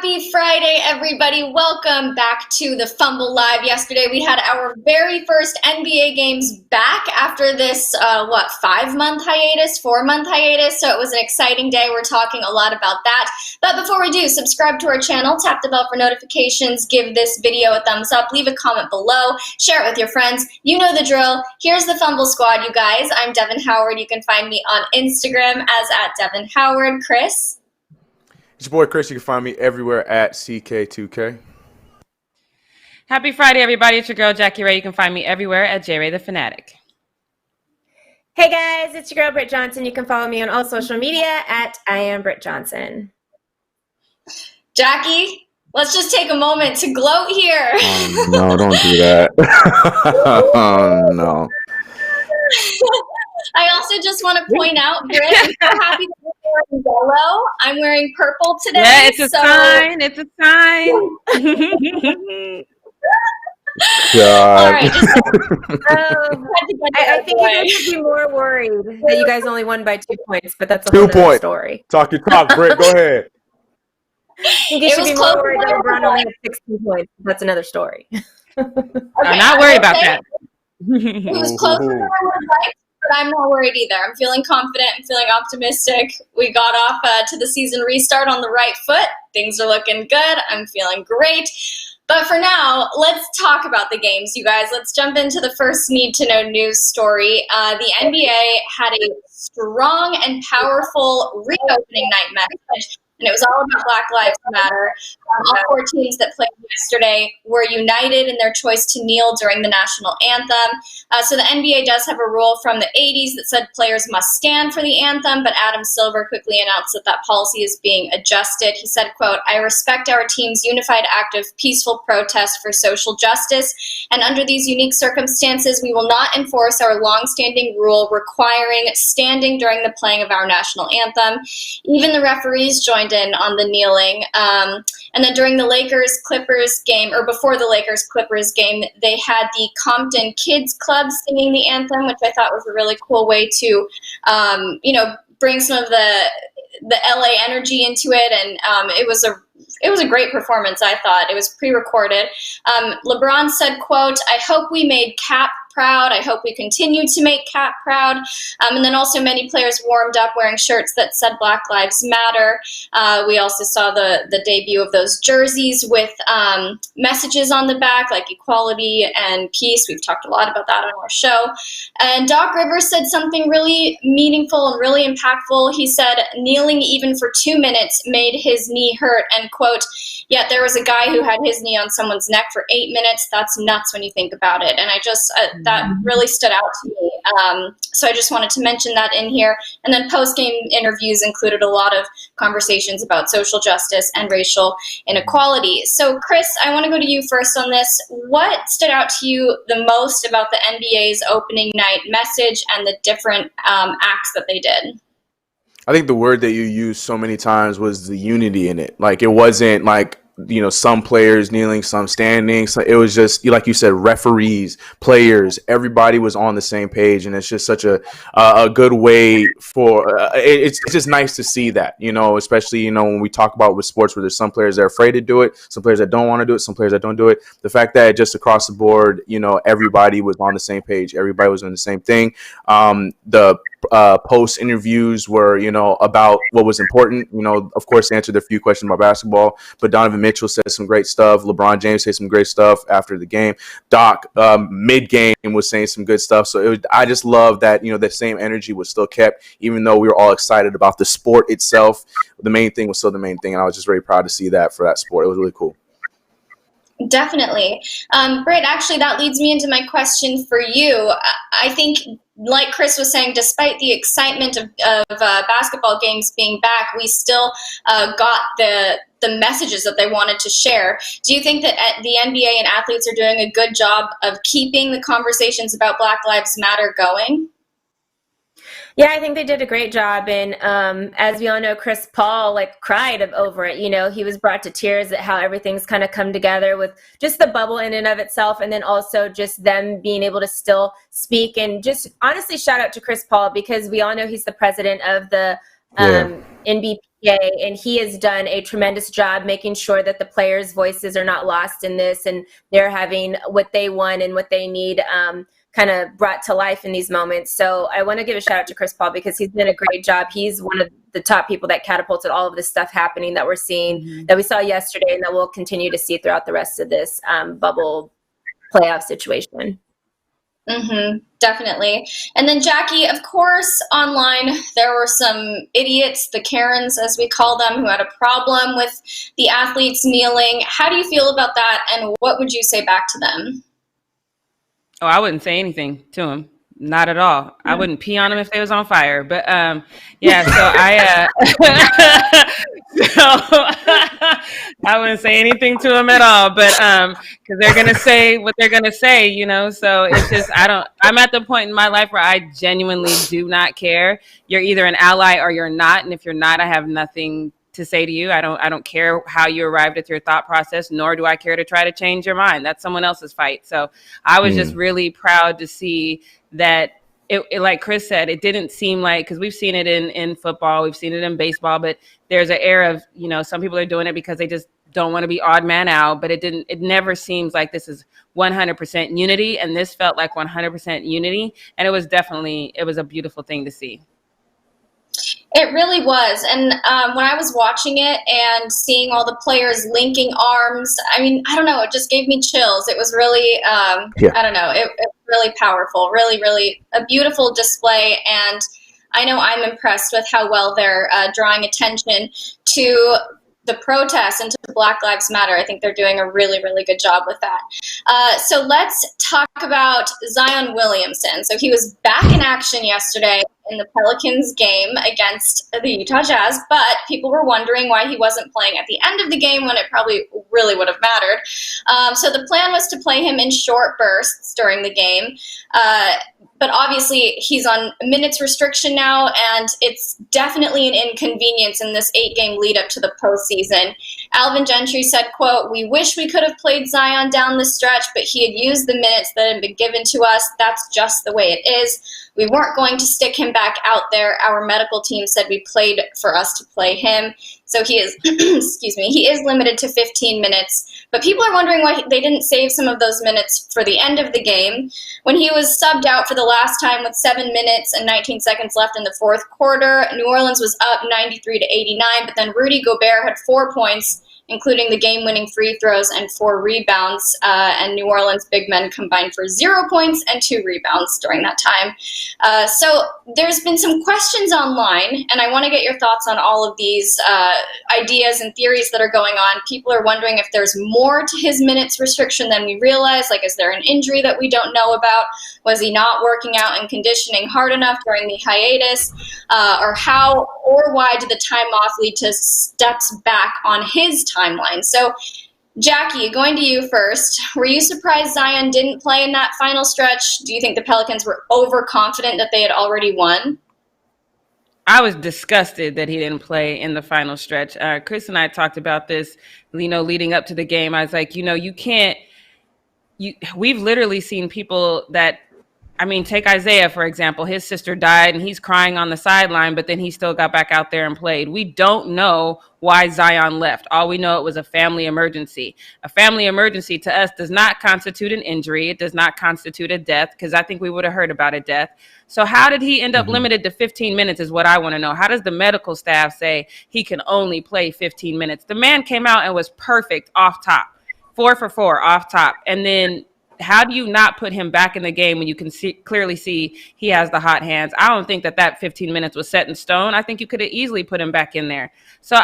Happy Friday, everybody. Welcome back to the Fumble Live. Yesterday, we had our very first NBA games back after this, 5-month hiatus, 4-month hiatus. So it was an exciting day. We're talking a lot about that. But before we do, subscribe to our channel, tap the bell for notifications, give this video a thumbs up, leave a comment below, share it with your friends. You know the drill. Here's the Fumble Squad, you guys. I'm Devin Howard. You can find me on Instagram as @DevinHoward. Chris? It's your boy Chris. You can find me everywhere at CK2K. Happy Friday, everybody. It's your girl, Jackie Ray. You can find me everywhere at JRay the Fanatic. Hey, guys. It's your girl, Britt Johnson. You can follow me on all social media at I am Britt Johnson. Jackie, let's just take a moment to gloat here. No, don't do that. Oh, no. I also just want to point out, Britt, I'm so happy that you're wearing yellow. I'm wearing purple today. Yeah, it's a sign. It's a sign. God. All right. I think you guys should be more worried that you guys only won by 2 points, but that's a whole other story. Talk your talk, Britt. Go ahead. I think you should be more worried that LeBron only had 16 points. That's another story. I'm not worried about that. It was closer than I would have liked, but I'm not worried either. I'm feeling confident. I'm feeling optimistic. We got off to the season restart on the right foot. Things are looking good. I'm feeling great. But for now, let's talk about the games, you guys. Let's jump into the first need-to-know news story. The NBA had a strong and powerful reopening night message, and it was all about Black Lives Matter. All 4 teams that played yesterday were united in their choice to kneel during the national anthem. So the NBA does have a rule from the 80s that said players must stand for the anthem, but Adam Silver quickly announced that that policy is being adjusted. He said, quote, "I respect our team's unified act of peaceful protest for social justice, and under these unique circumstances, we will not enforce our longstanding rule requiring standing during the playing of our national anthem." Even the referees joined in on the kneeling. And then during the Lakers-Clippers game, or before the Lakers-Clippers game, they had the Compton Kids Club singing the anthem, which I thought was a really cool way to, bring some of the LA energy into it. And it was a great performance, I thought. It was pre-recorded. LeBron said, quote, "I hope we made Cap proud. I hope we continue to make Cap proud." And then also many players warmed up wearing shirts that said Black Lives Matter. We also saw the debut of those jerseys with messages on the back like equality and peace. We've talked a lot about that on our show. And Doc Rivers said something really meaningful and really impactful. He said, "Kneeling even for 2 minutes made his knee hurt," and quote, "Yet there was a guy who had his knee on someone's neck for 8 minutes. That's nuts when you think about it." And I just, that really stood out to me. So I just wanted to mention that in here. And then post-game interviews included a lot of conversations about social justice and racial inequality. So Chris, I want to go to you first on this. What stood out to you the most about the NBA's opening night message and the different acts that they did? I think the word that you used so many times was the unity in it. Like, it wasn't like, some players kneeling, some standing. So it was just, like you said, referees, players, everybody was on the same page. And it's just such a good way for it's just nice to see that, especially, when we talk about with sports where there's some players that are afraid to do it, some players that don't want to do it, some players that don't do it. The fact that just across the board, everybody was on the same page. Everybody was doing the same thing. The post interviews were, about what was important. Of course, they answered a few questions about basketball, but Donovan Mitchell said some great stuff. LeBron James said some great stuff after the game. Doc, mid-game, was saying some good stuff. So I just love that, that same energy was still kept, even though we were all excited about the sport itself. The main thing was still the main thing, and I was just very proud to see that for that sport. It was really cool. Definitely. Britt, actually, that leads me into my question for you. I think, like Chris was saying, despite the excitement of basketball games being back, we still got the messages that they wanted to share. Do you think that the NBA and athletes are doing a good job of keeping the conversations about Black Lives Matter going? Yeah, I think they did a great job. And as we all know, Chris Paul cried over it. He was brought to tears at how everything's kind of come together with just the bubble in and of itself. And then also just them being able to still speak, and just honestly shout out to Chris Paul, because we all know he's the president of the NBP NBA, and he has done a tremendous job making sure that the players' voices are not lost in this, and they're having what they want and what they need kind of brought to life in these moments. So I want to give a shout out to Chris Paul because he's done a great job. He's one of the top people that catapulted all of this stuff happening that we're seeing, that we saw yesterday, and that we'll continue to see throughout the rest of this bubble playoff situation. Definitely. And then Jackie, of course, online there were some idiots, the Karens as we call them, who had a problem with the athletes kneeling. How do you feel about that, and what would you say back to them? Oh, I wouldn't say anything to them. Not at all. I wouldn't pee on them if they was on fire. But yeah, so I wouldn't say anything to them at all. But because they're gonna say what they're gonna say, you know. So it's just I'm at the point in my life where I genuinely do not care. You're either an ally or you're not, and if you're not, I have nothing to say to you. I don't care how you arrived at your thought process, nor do I care to try to change your mind. That's someone else's fight. So I was just really proud to see that it like Chris said, it didn't seem like, because we've seen it in football, we've seen it in baseball, but there's an air of, you know, some people are doing it because they just don't want to be odd man out, but it never seems like this is 100% unity. And this felt like 100% unity. And it was a beautiful thing to see. It really was. And when I was watching it and seeing all the players linking arms, I mean, I don't know, it just gave me chills. It was really, I don't know, it was really powerful, really, really a beautiful display. And I know I'm impressed with how well they're drawing attention to the protests and to Black Lives Matter. I think they're doing a really, really good job with that. So let's talk about Zion Williamson. So he was back in action yesterday in the Pelicans game against the Utah Jazz, but people were wondering why he wasn't playing at the end of the game when it probably really would have mattered. So the plan was to play him in short bursts during the game. But obviously he's on minutes restriction now, and it's definitely an inconvenience in this 8-game lead up to the postseason. Alvin Gentry said, quote, "We wish we could have played Zion down the stretch, but he had used the minutes that had been given to us. That's just the way it is. We weren't going to stick him back out there. Our medical team said we played for us to play him." So he is, he is limited to 15 minutes. But people are wondering why they didn't save some of those minutes for the end of the game. When he was subbed out for the last time with 7 minutes and 19 seconds left in the fourth quarter, New Orleans was up 93-89, but then Rudy Gobert had 4 points, including the game-winning free throws and 4 rebounds, and New Orleans big men combined for 0 points and 2 rebounds during that time. So there's been some questions online, and I want to get your thoughts on all of these ideas and theories that are going on. People are wondering if there's more to his minutes restriction than we realize. Like, is there an injury that we don't know about? Was he not working out and conditioning hard enough during the hiatus? Or how or why did the time off lead to steps back on his timeline? So, Jackie, going to you first. Were you surprised Zion didn't play in that final stretch? Do you think the Pelicans were overconfident that they had already won? I was disgusted that he didn't play in the final stretch. Chris and I talked about this, you know, leading up to the game. I was like, you know, we've literally seen people that, I mean, take Isaiah, for example. His sister died and he's crying on the sideline, but then he still got back out there and played. We don't know why Zion left. All we know, it was a family emergency. A family emergency to us does not constitute an injury. It does not constitute a death, because I think we would have heard about a death. So how did he end up limited to 15 minutes is what I want to know. How does the medical staff say he can only play 15 minutes? The man came out and was perfect off top, 4 for 4 off top. And then how do you not put him back in the game when you can clearly see he has the hot hands? I don't think that 15 minutes was set in stone. I think you could have easily put him back in there. So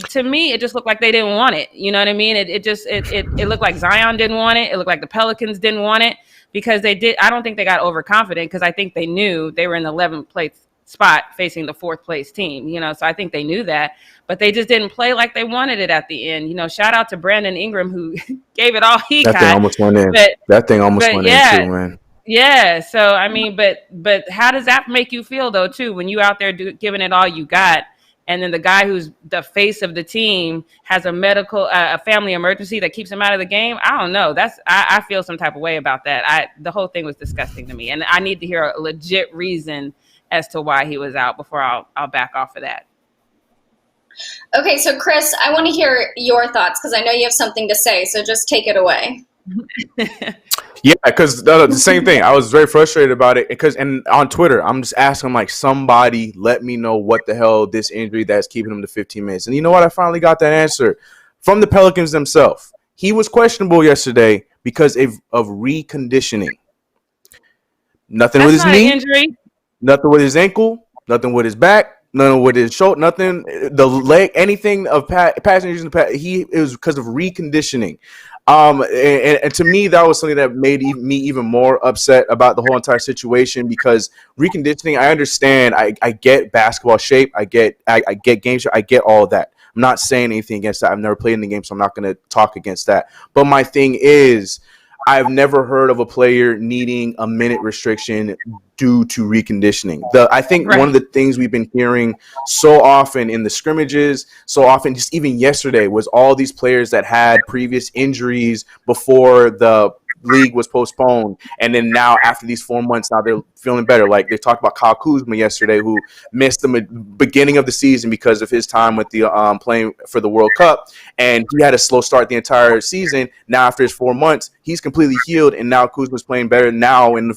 to me, it just looked like they didn't want it. You know what I mean? It looked like Zion didn't want it. It looked like the Pelicans didn't want it, because they did. I don't think they got overconfident, because I think they knew they were in the 11th place spot facing the 4th place team, you know, so I think they knew that, but they just didn't play like they wanted it at the end. You know, shout out to Brandon Ingram, who gave it all he got. That thing almost went in. That thing almost went in too, man. Yeah. So, I mean, but how does that make you feel, though, too, when you out there giving it all you got, and then the guy who's the face of the team has a family emergency that keeps him out of the game? I don't know. I feel some type of way about that. The whole thing was disgusting to me, and I need to hear a legit reason as to why he was out before I'll back off of that. Okay, so Chris, I want to hear your thoughts because I know you have something to say. So just take it away. Yeah, because the same thing. I was very frustrated about it and on Twitter, I'm just asking like, somebody let me know what the hell this injury that's keeping him to 15 minutes. And you know what? I finally got that answer from the Pelicans themselves. He was questionable yesterday because of reconditioning. Nothing with his knee, injury. nothing with his ankle, nothing with his back, nothing with his shoulder, nothing, the leg, anything of past injuries in the past. It was because of reconditioning. And to me, that was something that made me even more upset about the whole entire situation, because reconditioning, I understand, I get basketball shape, I get game shape, I get all of that. I'm not saying anything against that. I've never played in the game, so I'm not going to talk against that. But my thing is, I've never heard of a player needing a minute restriction due to reconditioning. I think one of the things we've been hearing so often in the scrimmages, so often just even yesterday, was all these players that had previous injuries before the league was postponed, and then now after these 4 months, now they're feeling better. Like they talked about Kyle Kuzma yesterday, who missed the beginning of the season because of his time with the playing for the World Cup, and he had a slow start the entire season. Now after his 4 months, he's completely healed, and now Kuzma's playing better now in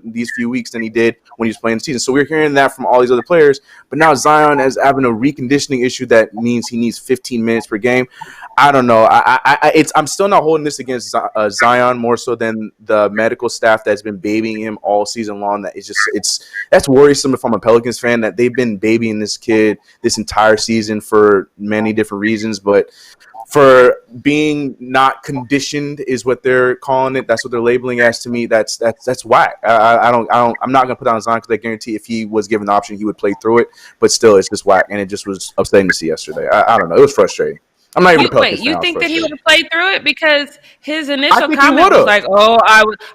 these few weeks than he did when he was playing the season. So we're hearing that from all these other players, but now Zion is having a reconditioning issue that means he needs 15 minutes per game. I don't know. I'm still not holding this against Zion more so than the medical staff that's been babying him all season long. That's worrisome if I'm a Pelicans fan, that they've been babying this kid this entire season for many different reasons, but for being not conditioned is what they're calling it. That's what they're labeling as. To me, that's whack. I'm not gonna put on Zion because I guarantee if he was given the option, he would play through it. But still, it's just whack, and it just was upsetting to see yesterday. I don't know. It was frustrating. I'm not even a Pelicans fan. You think that he would have played through it? Because his initial comment was like, "Oh,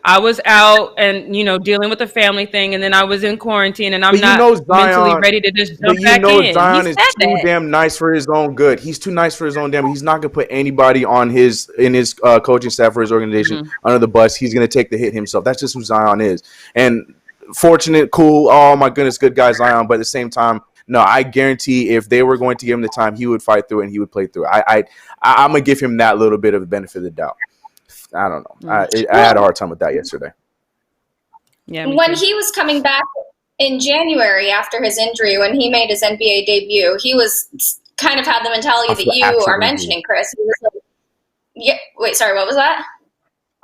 I was out and dealing with the family thing, and then I was in quarantine, and I'm not mentally ready to just jump back in." Zion is too damn nice for his own good. He's too nice for his own damn. He's not gonna put anybody in his coaching staff for his organization under the bus. He's gonna take the hit himself. That's just who Zion is. And fortunate, cool. Oh my goodness, good guy Zion. But at the same time, no, I guarantee if they were going to give him the time, he would fight through it and he would play through it. I'm going to give him that little bit of the benefit of the doubt. I don't know. I had a hard time with that yesterday. Yeah. When he was coming back in January after his injury, when he made his NBA debut, he was kind of had the mentality that you are mentioning, Chris. He was like, yeah. Wait, sorry, what was that?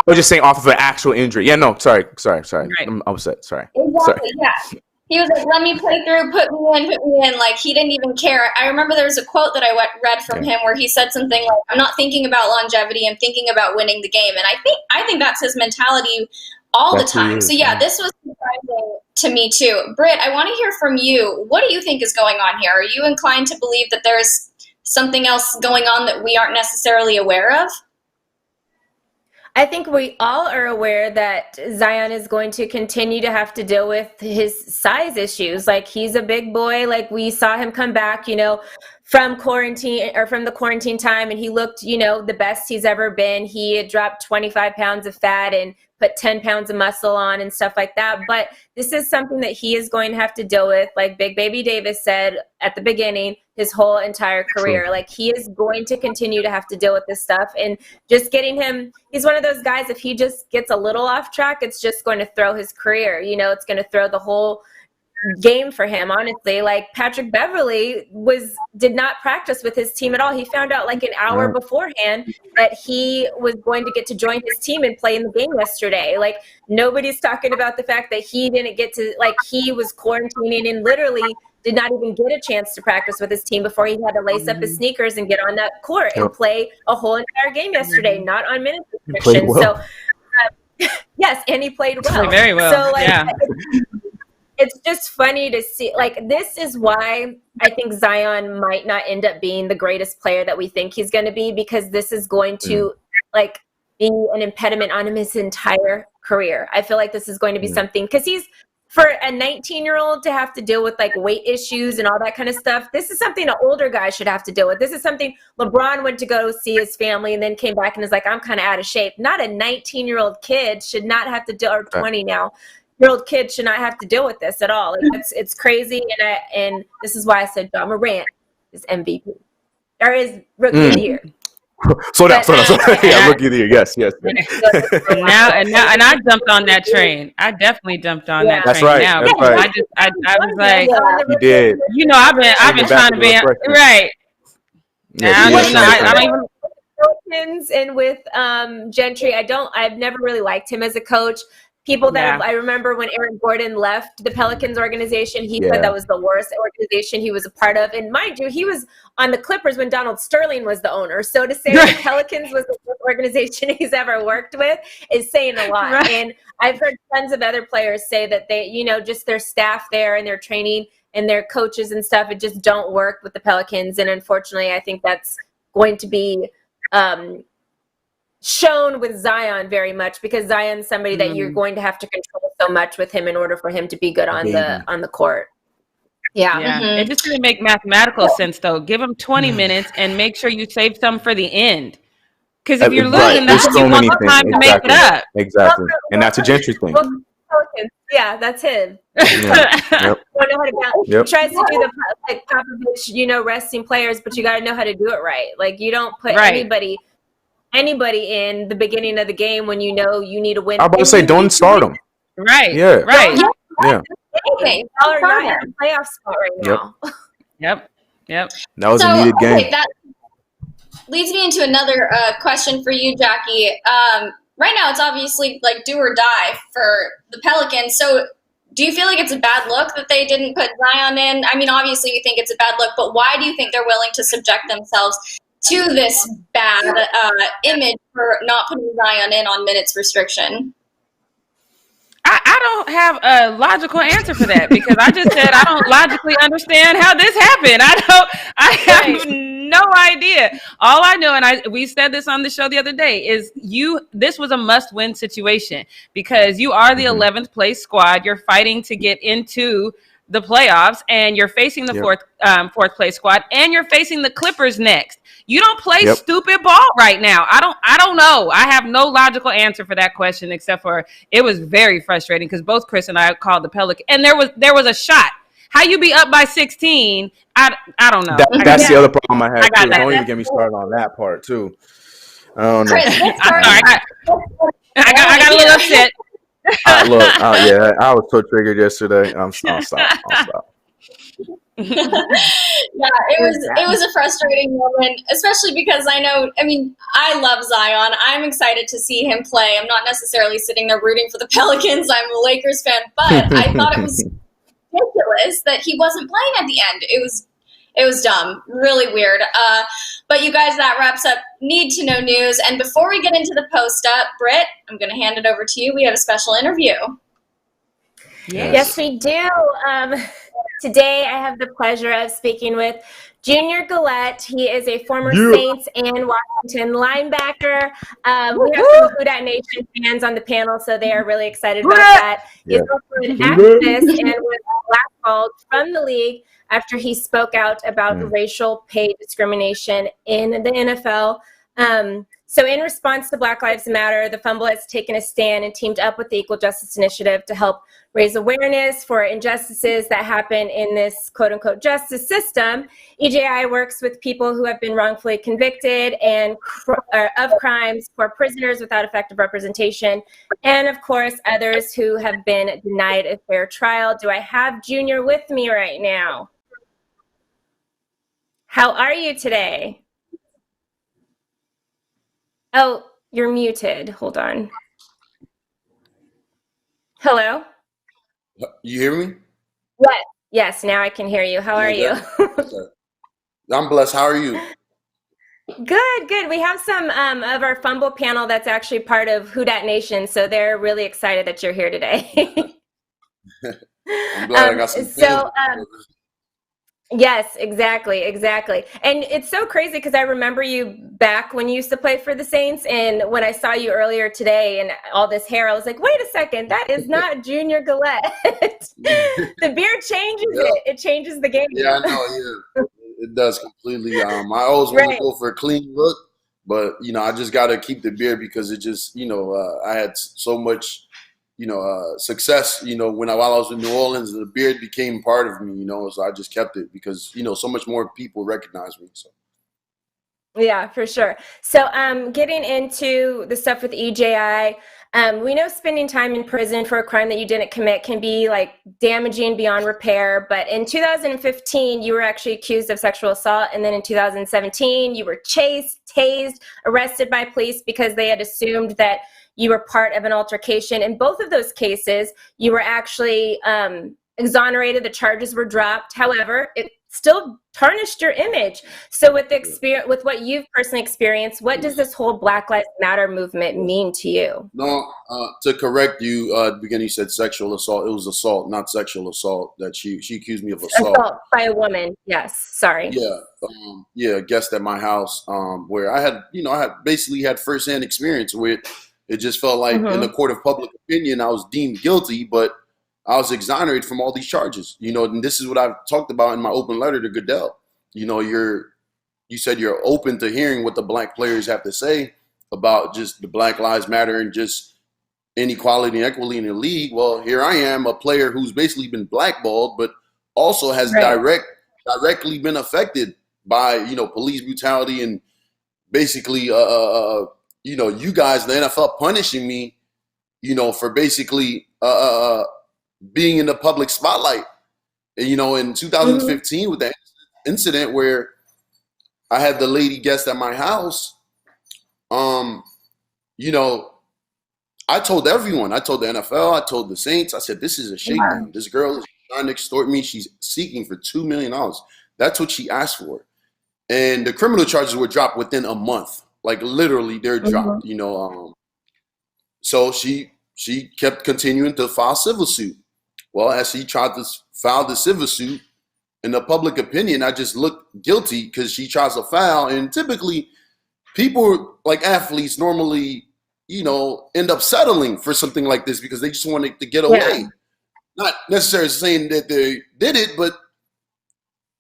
I was just saying off of an actual injury. Yeah, no, sorry. Right. I'm upset. Sorry. Exactly, sorry. Yeah. He was like, let me play through, put me in. Like, he didn't even care. I remember there was a quote that I read from him where he said something like, I'm not thinking about longevity, I'm thinking about winning the game. And I think that's his mentality all the time. So, yeah, this was surprising to me, too. Britt, I want to hear from you. What do you think is going on here? Are you inclined to believe that there's something else going on that we aren't necessarily aware of? I think we all are aware that Zion is going to continue to have to deal with his size issues. Like, he's a big boy. Like, we saw him come back, from quarantine or from the quarantine time, and he looked, the best he's ever been. He had dropped 25 pounds of fat and put 10 pounds of muscle on and stuff like that. But this is something that he is going to have to deal with, like Big Baby Davis said at the beginning, his whole entire career. True. Like, he is going to continue to have to deal with this stuff. And just getting him, he's one of those guys, if he just gets a little off track, it's just going to throw his career. It's going to throw the whole game for him, honestly. Like, Patrick Beverley did not practice with his team at all. He found out like an hour beforehand that he was going to get to join his team and play in the game yesterday. Like, nobody's talking about the fact that he didn't get to, like, he was quarantining and literally did not even get a chance to practice with his team before he had to lace up his sneakers and get on that court and play a whole entire game yesterday, not on minute restrictions. Well. So yes, and he played well. Played very well. So, like, yeah. It's just funny to see, like, this is why I think Zion might not end up being the greatest player that we think he's going to be, because this is going to, like, be an impediment on him his entire career. I feel like this is going to be something, because for a 19-year-old to have to deal with, like, weight issues and all that kind of stuff, this is something an older guy should have to deal with. This is something LeBron went to go see his family and then came back and is like, I'm kind of out of shape. Not a 19-year-old kid should not have to deal, or 20 now. Year-old kid should not have to deal with this at all. Like, it's crazy, and this is why I said Ja Morant is MVP. or his rookie of the year. Slow down. But, Yeah, rookie of the year. Yes. And I jumped on that train. I definitely jumped on that That's train. right. Now, That's right. I was like, You did. you know, I've been trying to be right. Yeah, I don't even. Pelicans and with Gentry, I've never really liked him as a coach. People that I remember when Aaron Gordon left the Pelicans organization, he said that was the worst organization he was a part of. And mind you, he was on the Clippers when Donald Sterling was the owner. So to say the Pelicans was the worst organization he's ever worked with is saying a lot. Right. And I've heard tons of other players say that they, you know, just their staff there and their training and their coaches and stuff, it just don't work with the Pelicans. And unfortunately, I think that's going to be shown with Zion very much, because Zion's somebody that you're going to have to control so much with him in order for him to be good on the court. Yeah. It just didn't make mathematical sense though. Give him 20 minutes and make sure you save some for the end. Because if you're losing, that's so you want many the time things. to make it up. Exactly. And that's a Gentry thing. Yeah, that's him. Yep. He tries to do the like Popovich, you know, resting players, but you got to know how to do it right. Like you don't put anybody in the beginning of the game when you know you need to win. I'm about to say, don't start them. Right. Yeah. Right. Yeah. Okay. Y'all are not in a playoff spot right now. Yep. That was a needed game. That leads me into another question for you, Jackie. Right now, it's obviously like do or die for the Pelicans. So do you feel like it's a bad look that they didn't put Zion in? I mean, obviously you think it's a bad look, but why do you think they're willing to subject themselves to this bad image for not putting Zion in on minutes restriction? I don't have a logical answer for that, because I just said I don't logically understand how this happened. I have no idea. All I know, and we said this on the show the other day, is this was a must-win situation, because you are the 11th place squad. You're fighting to get into the playoffs, and you're facing the fourth place squad, and you're facing the Clippers next. You don't play stupid ball right now. I don't know. I have no logical answer for that question, except for it was very frustrating because both Chris and I called the Pelicans, and there was a shot. How you be up by 16? I don't know. That's the other problem I had too. Don't even get me started on that part too. I don't know. Chris, I got a little upset. Look, I was so triggered yesterday. I'll stop. It was a frustrating moment, especially because I love Zion. I'm excited to see him play. I'm not necessarily sitting there rooting for the Pelicans. I'm a Lakers fan, but I thought it was ridiculous that he wasn't playing at the end. It was dumb, really weird. But you guys, that wraps up Need to Know News. And before we get into the post-up, Britt, I'm going to hand it over to you. We have a special interview. Yes, we do. Today, I have the pleasure of speaking with Junior Galette. He is a former Saints and Washington linebacker. We have some Who Dat Nation fans on the panel, so they are really excited about that. He's also an activist and was blackballed from the league after he spoke out about racial pay discrimination in the NFL. So in response to Black Lives Matter, the Fumble has taken a stand and teamed up with the Equal Justice Initiative to help raise awareness for injustices that happen in this quote-unquote justice system. EJI works with people who have been wrongfully convicted and of crimes, for prisoners without effective representation, and of course, others who have been denied a fair trial. Do I have Junior with me right now? How are you today? Oh, you're muted. Hold on. Hello? You hear me? What? Yes, now I can hear you. How are you? I'm blessed. How are you? Good. We have some of our Fumble panel that's actually part of Who Dat Nation, so they're really excited that you're here today. I'm glad I got some Yes, exactly. And it's so crazy because I remember you back when you used to play for the Saints, and when I saw you earlier today and all this hair, I was like, wait a second, that is not Junior Galette. The beard changes it. It changes the game. Yeah, I know, yeah. It does completely. I always want to go for a clean look, but, I just got to keep the beard because it just, I had so much success, while I was in New Orleans, the beard became part of me, so I just kept it because, so much more people recognize me. So. Yeah, for sure. So, getting into the stuff with EJI, we know spending time in prison for a crime that you didn't commit can be like damaging beyond repair. But in 2015, you were actually accused of sexual assault. And then in 2017, you were chased, tased, arrested by police because they had assumed that you were part of an altercation. In both of those cases, you were actually exonerated. The charges were dropped. However, it still tarnished your image. So with the experience, with what you've personally experienced, what does this whole Black Lives Matter movement mean to you? No, to correct you, at the beginning you said sexual assault. It was assault, not sexual assault. That she accused me of assault. Assault by a woman. Yes. Sorry. Yeah, a guest at my house, where I had basically had firsthand experience with. It just felt like in the court of public opinion, I was deemed guilty, but I was exonerated from all these charges, and this is what I've talked about in my open letter to Goodell. You said you're open to hearing what the Black players have to say about just the Black Lives Matter and just inequality and equity in the league. Well, here I am, a player who's basically been blackballed, but also has directly been affected by, police brutality and basically, you guys, the NFL punishing me, for basically, being in the public spotlight. And, in 2015 with that incident where I had the lady guest at my house, I told everyone, I told the NFL, I told the Saints, I said, this is a shakedown. This girl is trying to extort me. She's seeking for $2 million. That's what she asked for. And the criminal charges were dropped within a month. Like literally they're dropped, so she kept continuing to file civil suit. Well, as she tried to file the civil suit, in the public opinion, I just looked guilty because she tries to file. And typically, people like athletes normally, end up settling for something like this because they just wanted to get away. Yeah. Not necessarily saying that they did it, but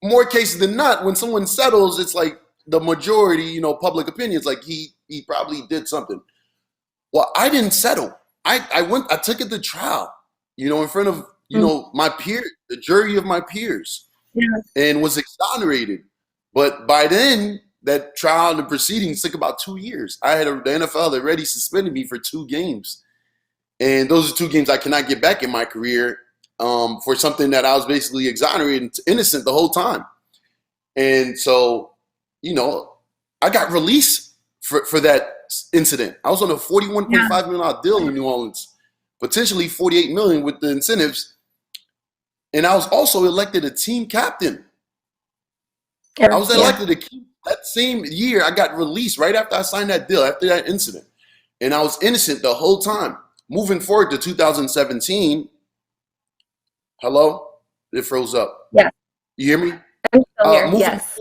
more cases than not, when someone settles, it's like the majority, public opinion is like he probably did something. Well, I didn't settle. I took it to trial, in front of my peer, the jury of my peers, and was exonerated. But by then, that trial and the proceedings took about 2 years. I had the NFL already suspended me for 2 games, and those are 2 games I cannot get back in my career for something that I was basically exonerated and innocent the whole time. And so, I got released for that incident. I was on a $41.5 million deal in New Orleans, potentially $48 million with the incentives. And I was also elected a team captain. I was elected that same year. I got released right after I signed that deal, after that incident. And I was innocent the whole time. Moving forward to 2017. Hello? It froze up. Yeah. You hear me? I'm still here. Yes.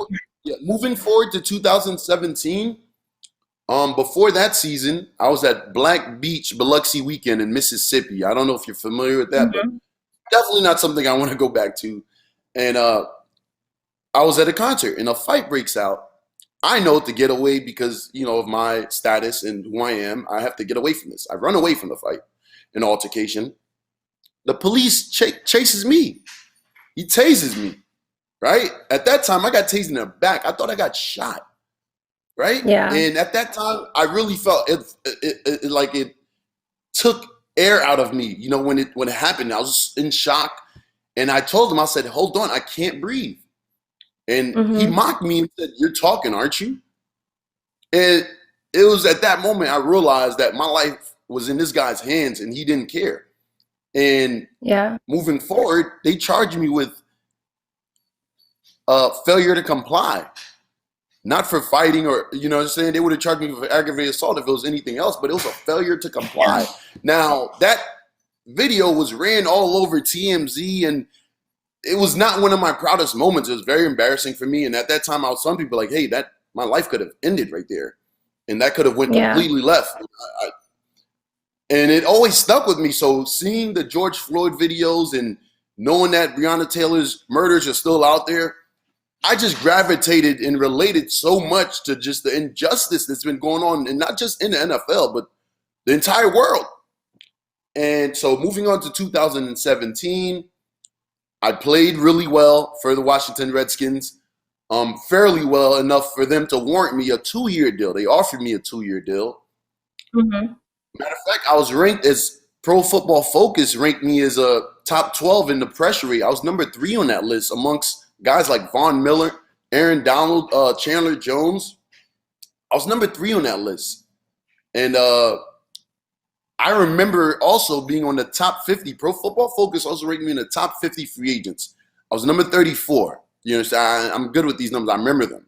Moving forward to 2017, before that season, I was at Black Beach Biloxi Weekend in Mississippi. I don't know if you're familiar with that, but definitely not something I want to go back to. And I was at a concert and a fight breaks out. I know to get away because, of my status and who I am, I have to get away from this. I run away from the fight, an altercation. The police chases me. He tases me. Right? At that time, I got tased in the back. I thought I got shot. Right? Yeah. And at that time, I really felt it like it took air out of me. When it happened, I was in shock. And I told him, I said, hold on, I can't breathe. And he mocked me and said, you're talking, aren't you? And it was at that moment I realized that my life was in this guy's hands and he didn't care. And moving forward, they charged me with failure to comply, not for fighting or, what I'm saying? They would have charged me for aggravated assault if it was anything else, but it was a failure to comply. Now, that video was ran all over TMZ, and it was not one of my proudest moments. It was very embarrassing for me. And at that time, I was telling people like, hey, my life could have ended right there. And that could have went completely left. And it always stuck with me. So seeing the George Floyd videos and knowing that Breonna Taylor's murders are still out there, I just gravitated and related so much to just the injustice that's been going on, and not just in the NFL, but the entire world. And so moving on to 2017, I played really well for the Washington Redskins. fairly well enough for them to warrant me a 2-year deal. They offered me a 2-year deal. Mm-hmm. Matter of fact, I was ranked as Pro Football Focus ranked me as a top 12 in the pressure rate. I was number 3 on that list amongst guys like Von Miller, Aaron Donald, Chandler Jones. I was number 3 on that list. And I remember also being on the top 50. Pro Football Focus also ranked me in the top 50 free agents. I was number 34. You understand? I'm good with these numbers. I remember them.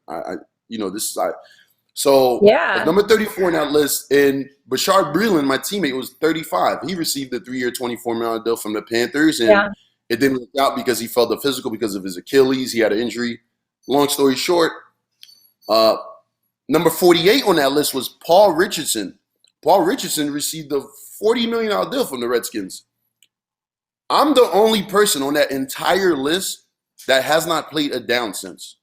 So I was number 34 on that list. And Bashard Breeland, my teammate, was 35. He received a 3-year, $24 million deal from the Panthers. And it didn't work out because he felt the physical because of his Achilles. He had an injury. Long story short, number 48 on that list was Paul Richardson. Paul Richardson received a $40 million deal from the Redskins. I'm the only person on that entire list that has not played a down since.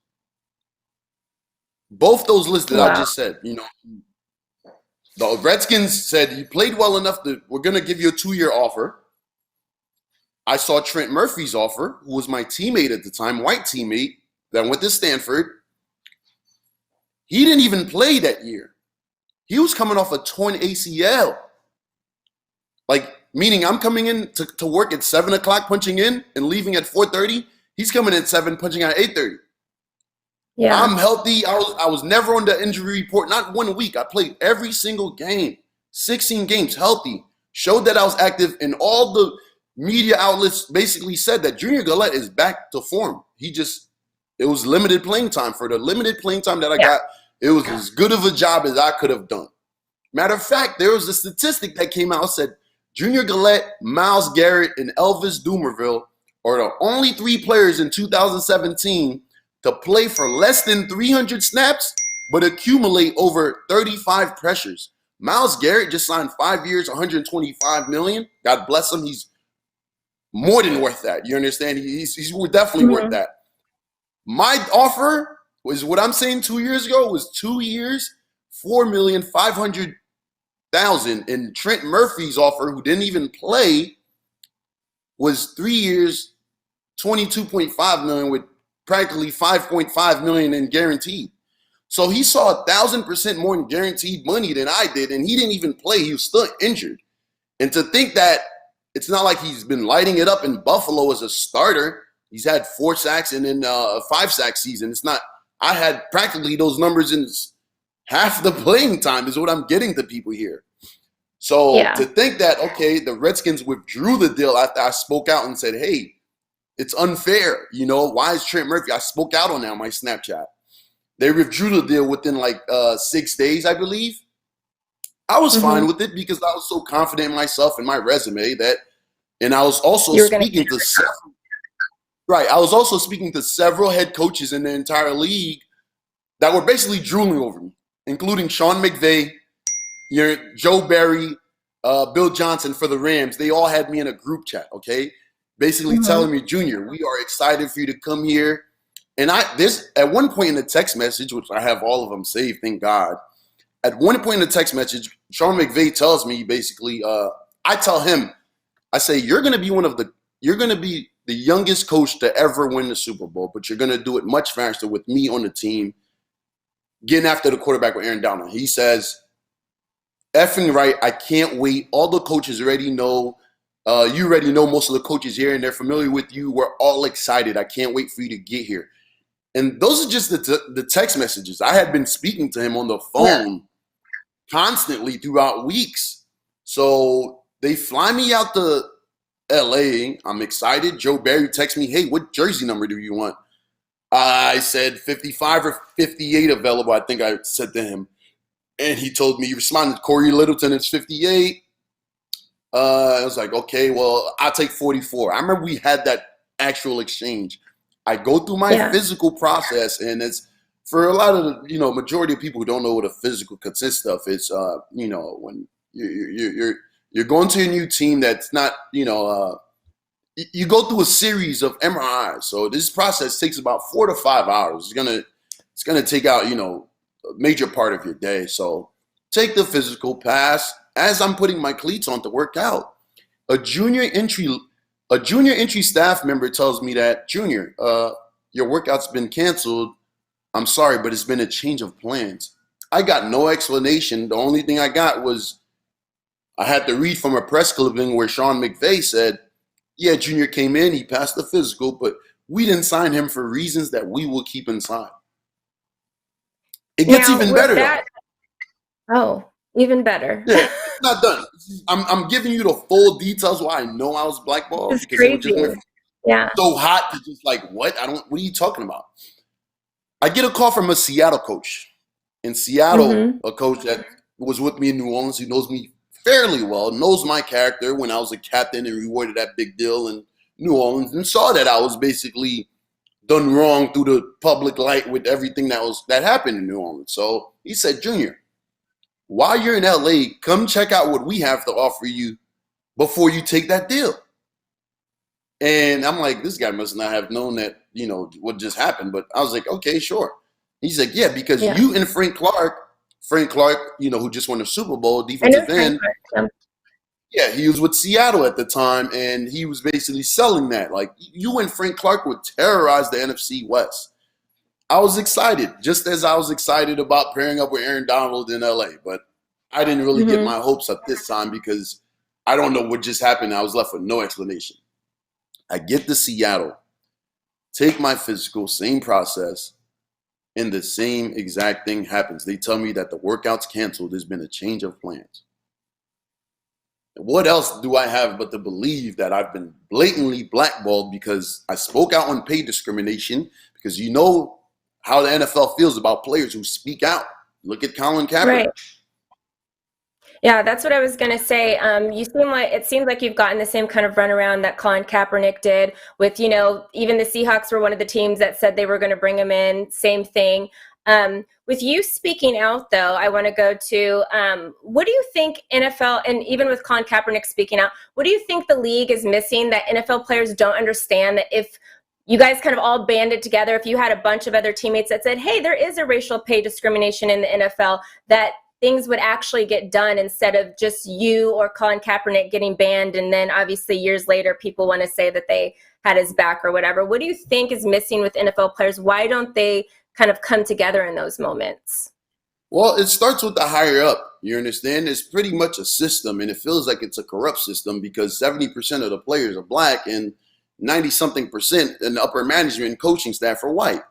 Both those lists that I just said, the Redskins said you played well enough that we're going to give you a 2-year offer. I saw Trent Murphy's offer, who was my teammate at the time, white teammate that went to Stanford. He didn't even play that year. He was coming off a torn ACL. Meaning I'm coming in to work at 7 o'clock punching in and leaving at 4:30. He's coming in at 7, punching out at 8:30. Yeah. I'm healthy. I was never on the injury report, not 1 week. I played every single game, 16 games, healthy. Showed that I was active, and all the media outlets basically said that Junior Galette is back to form. It was limited playing time. For the limited playing time that I got, it was as good of a job as I could have done. Matter of fact, there was a statistic that came out that said Junior Galette, Myles Garrett, and Elvis Dumervil are the only 3 players in 2017 to play for less than 300 snaps, but accumulate over 35 pressures. Myles Garrett just signed 5 years, $125 million. God bless him. He's more than worth that. You understand? He's definitely worth that. My offer was what I'm saying 2 years ago was 2 years, $4,500,000. And Trent Murphy's offer, who didn't even play, was 3 years, $22.5 million with practically $5.5 million in guaranteed. So he saw 1,000% more in guaranteed money than I did, and he didn't even play. He was still injured. And to think that it's not like he's been lighting it up in Buffalo as a starter. He's had 4 sacks and then a 5-sack season. It's not. I had practically those numbers in half the playing time is what I'm getting to people here. So to think that, okay, the Redskins withdrew the deal after I spoke out and said, hey, it's unfair. Why is Trent Murphy? I spoke out on that on my Snapchat. They withdrew the deal within 6 days, I believe. I was fine with it because I was so confident in myself and my resume and I was also speaking to several. Right. I was also speaking to several head coaches in the entire league that were basically drooling over me, including Sean McVay, Joe Barry, Bill Johnson for the Rams. They all had me in a group chat, okay? Basically telling me, Junior, we are excited for you to come here. And at one point in the text message, which I have all of them saved, thank God. At one point in the text message, Sean McVay tells me basically, I tell him, I say, you're going to be the youngest coach to ever win the Super Bowl, but you're going to do it much faster with me on the team, getting after the quarterback with Aaron Donald. He says, effing right, I can't wait. All the coaches already know. You already know most of the coaches here, and they're familiar with you. We're all excited. I can't wait for you to get here. And those are just the text messages. I had been speaking to him on the phone constantly throughout weeks. So they fly me out to LA. I'm excited. Joe Barry texts me, hey, what jersey number do you want? I said 55 or 58 available, I think I said to him. And he told me, he responded, Corey Littleton is 58. I was like, okay, well, I'll take 44. I remember we had that actual exchange. I go through my physical process, and it's for a lot of the, majority of people who don't know what a physical consists of. It's, when you're going to a new team that's not, you go through a series of MRIs. So this process takes about 4 to 5 hours. It's gonna take out, a major part of your day. So take the physical pass. As I'm putting my cleats on to work out, a junior entry staff member tells me that, Junior, your workout's been canceled. I'm sorry, but it's been a change of plans. I got no explanation. The only thing I got was I had to read from a press clipping where Sean McVay said, yeah, Junior came in, he passed the physical, but we didn't sign him for reasons that we will keep inside. It gets even better, though. Oh, even better. Yeah, it's not done. I'm giving you the full details why I know I was blackballed. It's crazy. Yeah. So hot to just like, what are you talking about? I get a call from a Seattle coach. In Seattle, a coach that was with me in New Orleans, who knows me fairly well, knows my character when I was a captain and rewarded that big deal in New Orleans, and saw that I was basically done wrong through the public light with everything that happened in New Orleans. So he said, Junior, while you're in LA, come check out what we have to offer you before you take that deal. And I'm like, this guy must not have known that, what just happened. But I was like, okay, sure. He's like, yeah, because you and Frank Clark, who just won the Super Bowl, defensive end. Yeah, he was with Seattle at the time, and he was basically selling that. Like, you and Frank Clark would terrorize the NFC West. I was excited, just as I was excited about pairing up with Aaron Donald in LA. But I didn't really get my hopes up this time because I don't know what just happened. I was left with no explanation. I get to Seattle, take my physical, same process, and the same exact thing happens. They tell me that the workout's canceled. There's been a change of plans. What else do I have but to believe that I've been blatantly blackballed because I spoke out on pay discrimination? Because you know how the NFL feels about players who speak out. Look at Colin Kaepernick. Right. Yeah, that's what I was going to say. It seems like you've gotten the same kind of runaround that Colin Kaepernick did with, even the Seahawks were one of the teams that said they were going to bring him in. Same thing. With you speaking out, though, I want to go to what do you think NFL, and even with Colin Kaepernick speaking out, what do you think the league is missing that NFL players don't understand, that if you guys kind of all banded together, if you had a bunch of other teammates that said, hey, there is a racial pay discrimination in the NFL, that things would actually get done instead of just you or Colin Kaepernick getting banned, and then obviously years later people want to say that they had his back or whatever. What do you think is missing with NFL players? Why don't they kind of come together in those moments? Well, it starts with the higher up. You understand? It's pretty much a system, and it feels like it's a corrupt system because 70% of the players are black and 90-something% in the upper management and coaching staff are white.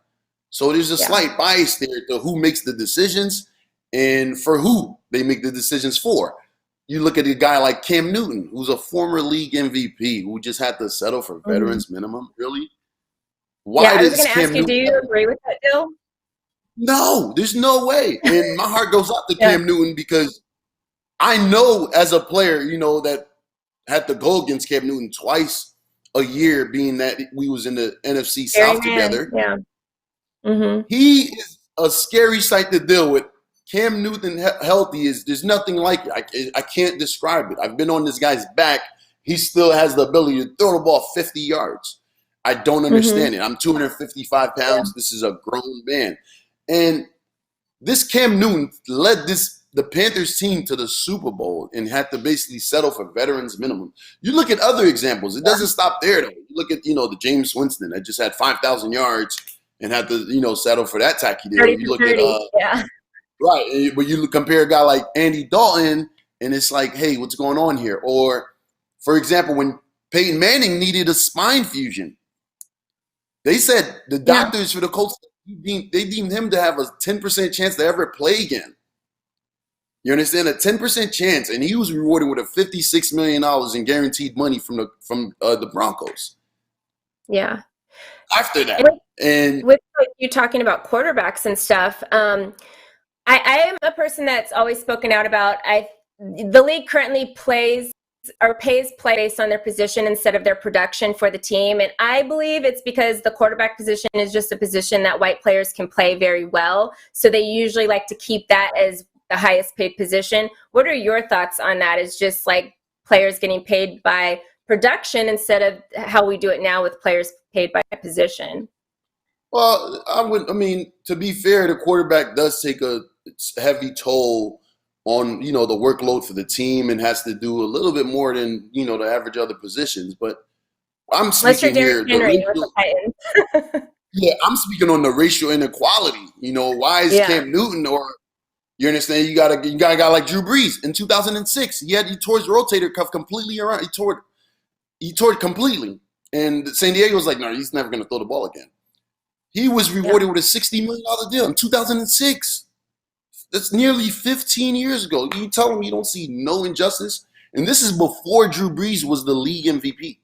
So there's a slight bias there to who makes the decisions and for who they make the decisions for. You look at a guy like Cam Newton, who's a former league MVP, who just had to settle for veterans minimum. Really? Why I was going to ask you, Newton, do you agree with that, Dill? No, there's no way. And my heart goes out to Cam Newton because I know as a player, that had to go against Cam Newton twice a year, being that we was in the NFC South together. Yeah. He is a scary sight to deal with. Cam Newton healthy there's nothing like it. I can't describe it. I've been on this guy's back. He still has the ability to throw the ball 50 yards. I don't understand it. I'm 255 pounds. This is a grown man. And this Cam Newton led the Panthers team to the Super Bowl and had to basically settle for veterans minimum. You look at other examples. It doesn't stop there, though. You look at, the James Winston that just had 5,000 yards and had to, settle for that tacky deal. You look at right, but you compare a guy like Andy Dalton, and it's like, hey, what's going on here? Or, for example, when Peyton Manning needed a spine fusion, they said the doctors for the Colts, they deemed him to have a 10% chance to ever play again. You understand? A 10% chance, and he was rewarded with a $56 million in guaranteed money from the Broncos. Yeah. After that, and with you talking about quarterbacks and stuff, I am a person that's always spoken out about the league currently pays play based on their position instead of their production for the team. And I believe it's because the quarterback position is just a position that white players can play very well. So they usually like to keep that as the highest paid position. What are your thoughts on that? Is just like players getting paid by production instead of how we do it now with players paid by position? Well, to be fair, the quarterback does take a heavy toll on, the workload for the team and has to do a little bit more than, the average other positions. But I'm speaking here. I'm speaking on the racial inequality. You know, why is Cam Newton or you understand? You got a guy like Drew Brees in 2006. He tore his rotator cuff completely around. He tore it completely. And San Diego was like, no, he's never going to throw the ball again. He was rewarded with a $60 million deal in 2006. That's nearly 15 years ago. You tell me you don't see no injustice? And this is before Drew Brees was the league MVP.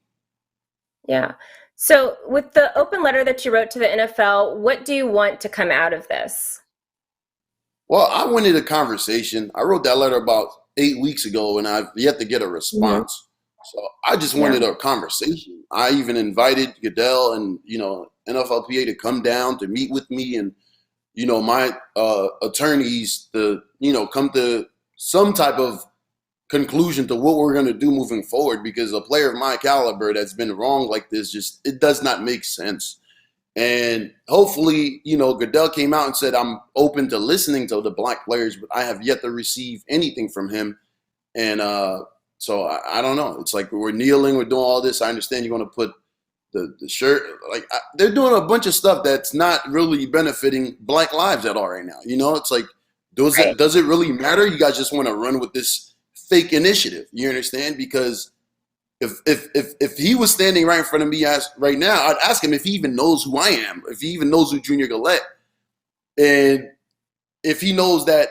Yeah. So with the open letter that you wrote to the NFL, what do you want to come out of this? Well, I wanted a conversation. I wrote that letter about 8 weeks ago, and I've yet to get a response. So I just wanted a conversation. I even invited Goodell and, NFLPA to come down to meet with me and, my attorneys to, come to some type of conclusion to what we're going to do moving forward, because a player of my caliber that's been wrong like this, it does not make sense. And hopefully, Goodell came out and said, I'm open to listening to the black players, but I have yet to receive anything from him. And so I don't know. It's like we're kneeling, we're doing all this. I understand you're going to put the shirt. They're doing a bunch of stuff that's not really benefiting black lives at all right now. It's like, does it really matter? You guys just want to run with this fake initiative. You understand? Because if he was standing right in front of me right now, I'd ask him if he even knows who I am, if he even knows who Junior Galette, and if he knows that,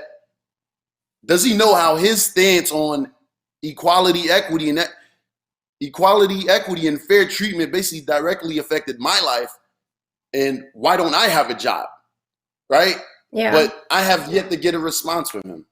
does he know how his stance on equality, equity, and fair treatment basically directly affected my life, and why don't I have a job, right? Yeah. But I have yet to get a response from him.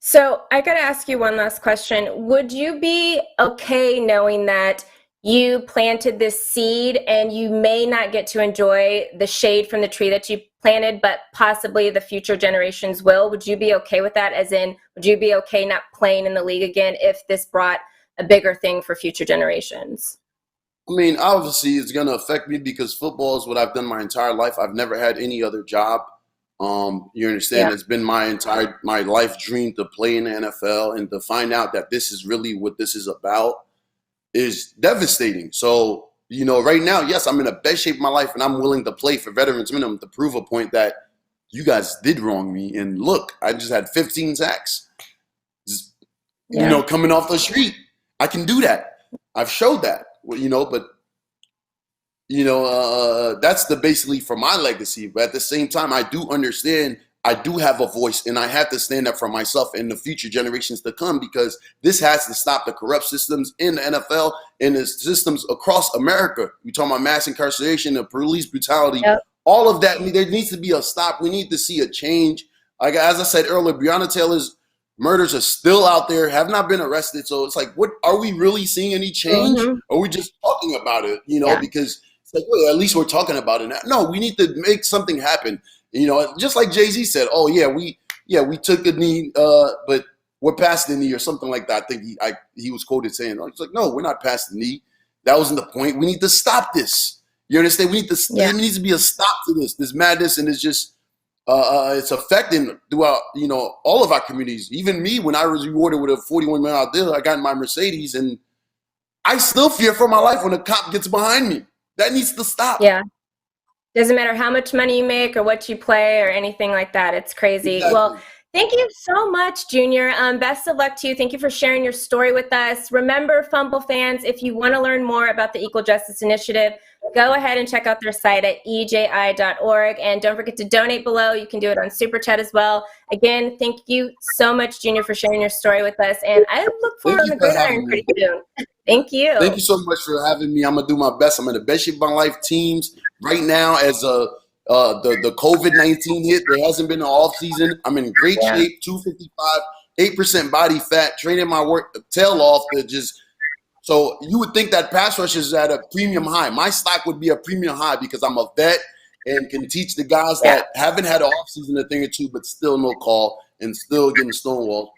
So I got to ask you one last question. Would you be okay knowing that you planted this seed and you may not get to enjoy the shade from the tree that you planted, but possibly the future generations will? Would you be okay with that? As in, would you be okay not playing in the league again if this brought a bigger thing for future generations? I mean, obviously it's going to affect me because football is what I've done my entire life. I've never had any other job. You understand? Yeah. It's been my life dream to play in the NFL, and to find out that this is really what this is about is devastating. So, right now, yes, I'm in the best shape of my life, and I'm willing to play for veterans minimum to prove a point that you guys did wrong me. And look, I just had 15 sacks, coming off the street. I can do that. I've showed that, but that's basically for my legacy. But at the same time, I do understand I do have a voice, and I have to stand up for myself and the future generations to come, because this has to stop the corrupt systems in the NFL and the systems across America. We talk about mass incarceration, the police brutality, all of that. There needs to be a stop. We need to see a change. Like, as I said earlier, Breonna Taylor's murders are still out there, have not been arrested. So it's like, what are we really seeing any change? Mm-hmm. Or are we just talking about it, because it's like, well, at least we're talking about it now. No, we need to make something happen. Just like Jay-Z said, oh yeah, we took a knee, but we're past the knee or something like that. I think he was quoted saying, it's like, no, we're not past the knee. That wasn't the point. We need to stop this. You understand? There needs to be a stop to this madness, and it's just it's affecting throughout, all of our communities. Even me, when I was rewarded with a $41 million deal, I got in my Mercedes, and I still fear for my life when a cop gets behind me. That needs to stop. Yeah. Doesn't matter how much money you make or what you play or anything like that. It's crazy. Exactly. Well, thank you so much, Junior. Best of luck to you. Thank you for sharing your story with us. Remember, Fumble fans, if you want to learn more about the Equal Justice Initiative, go ahead and check out their site at eji.org. And don't forget to donate below. You can do it on Super Chat as well. Again, thank you so much, Junior, for sharing your story with us. And I look forward to the gridiron pretty soon. Thank you. Thank you so much for having me. I'm going to do my best. I'm in the best shape of my life. Teams right now, as the COVID-19 hit, there hasn't been an off season. I'm in great shape, 255, 8% body fat, training my tail off to just. So you would think that pass rush is at a premium high. My stock would be a premium high because I'm a vet and can teach the guys that haven't had an off season a thing or two, but still no call and still getting stonewalled.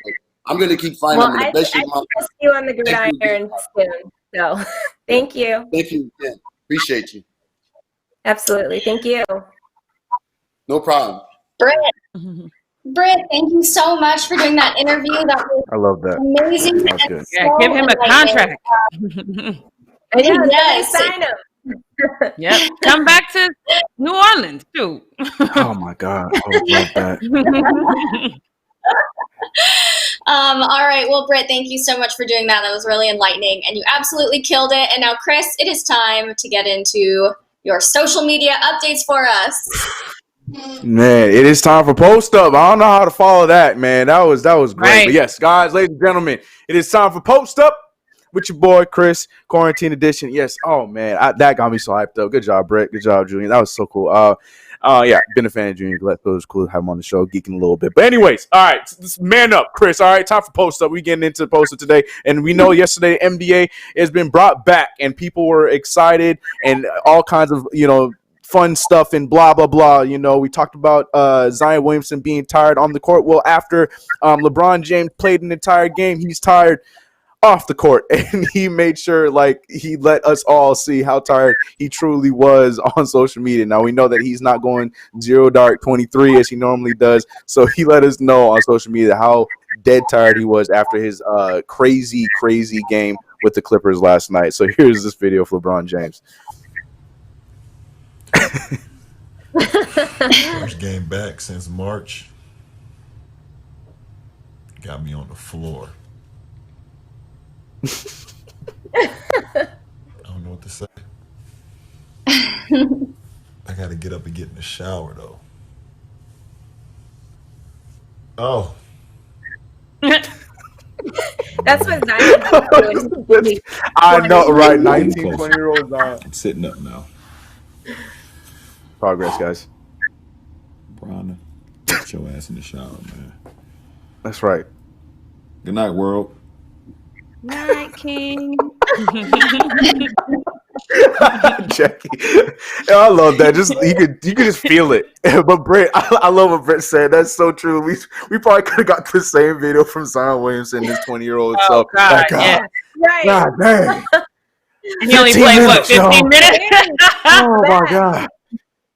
I'm going to keep finding them in the best shape of my life. I'll see you on the gridiron soon. So thank you. Thank you. Yeah, appreciate you. Absolutely. Thank you. No problem. Britt, thank you so much for doing that interview. That was I love that. Amazing. That was good. Yeah, give him a contract. Yes. Sign him. Yep. Come back to New Orleans too. Oh my God, I would love that. All right. Well, Britt, thank you so much for doing that. That was really enlightening, and you absolutely killed it. And now, Chris, it is time to get into your social media updates for us. Man, it is time for Post Up. I don't know how to follow that, man. That was great. Right. But yes, guys, ladies and gentlemen, it is time for Post Up with your boy Chris, Quarantine Edition. Yes. Oh man, that got me so hyped up. Good job, Brett. Good job, Julian. That was so cool. Yeah, been a fan of Junior Galette, so it was cool to have him on the show, geeking a little bit. But anyways, all right, man up, Chris. All right, time for Post Up. We getting into the Post Up today, and we know yesterday NBA has been brought back, and people were excited, and all kinds of fun stuff and blah blah blah. We talked about Zion Williamson being tired on the court. Well, after LeBron James played an entire game, he's tired off the court, and he made sure he let us all see how tired he truly was on social media. Now we know that he's not going 0 dark 23 as he normally does, so he let us know on social media how dead tired he was after his crazy game with the Clippers last night. So here's this video of LeBron James. First game back since March. Got me on the floor. I don't know what to say. I gotta get up and get in the shower though. Oh. That's what Zion doing. I know, right? 19, 20-year-olds on. I'm sitting up now. Progress, guys. Brianna, get your ass in the shower, man. That's right. Good night, world. Night King. Jackie, yeah, I love that. Just you could just feel it. But Brett, I love what Brett said. That's so true. We probably could have got the same video from Zion Williamson, his 20-year-old Oh self. God, yeah. Right. God dang. He only played what, 15 minutes? Oh my God.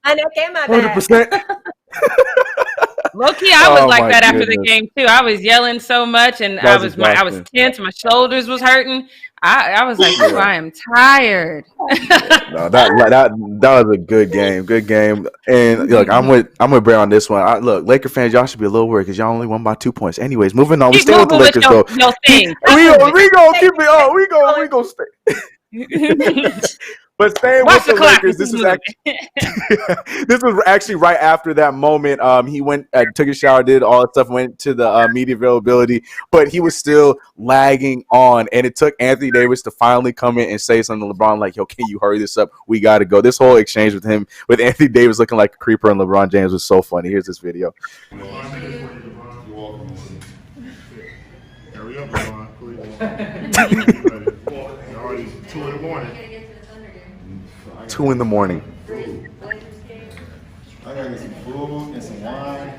I know, came my 100%. Low key, I was Oh, like my that after the goodness. game too. I was yelling so much, and That I was was tense. My shoulders was hurting. I was like, "Ooh, I am tired." No, that was a good game. Good game. And look, I'm with Brett on this one. Look, Laker fans, y'all should be a little worried because y'all only won by 2 points. Anyways, moving on. We Keep stay with the moving Lakers though. your thing. We gonna keep it on. We gonna stay. But staying Watch with the clock. Lakers, this was actually right after that moment. He went, took a shower, did all that stuff, went to the media availability, but he was still lagging on. And it took Anthony Davis to finally come in and say something to LeBron like, "Yo, can you hurry this up? We got to go." This whole exchange with him, with Anthony Davis looking like a creeper and LeBron James, was so funny. Here's this video. Hurry up, LeBron, please. Already 2 in the morning. 2 in the morning. I gotta get some food and some wine. I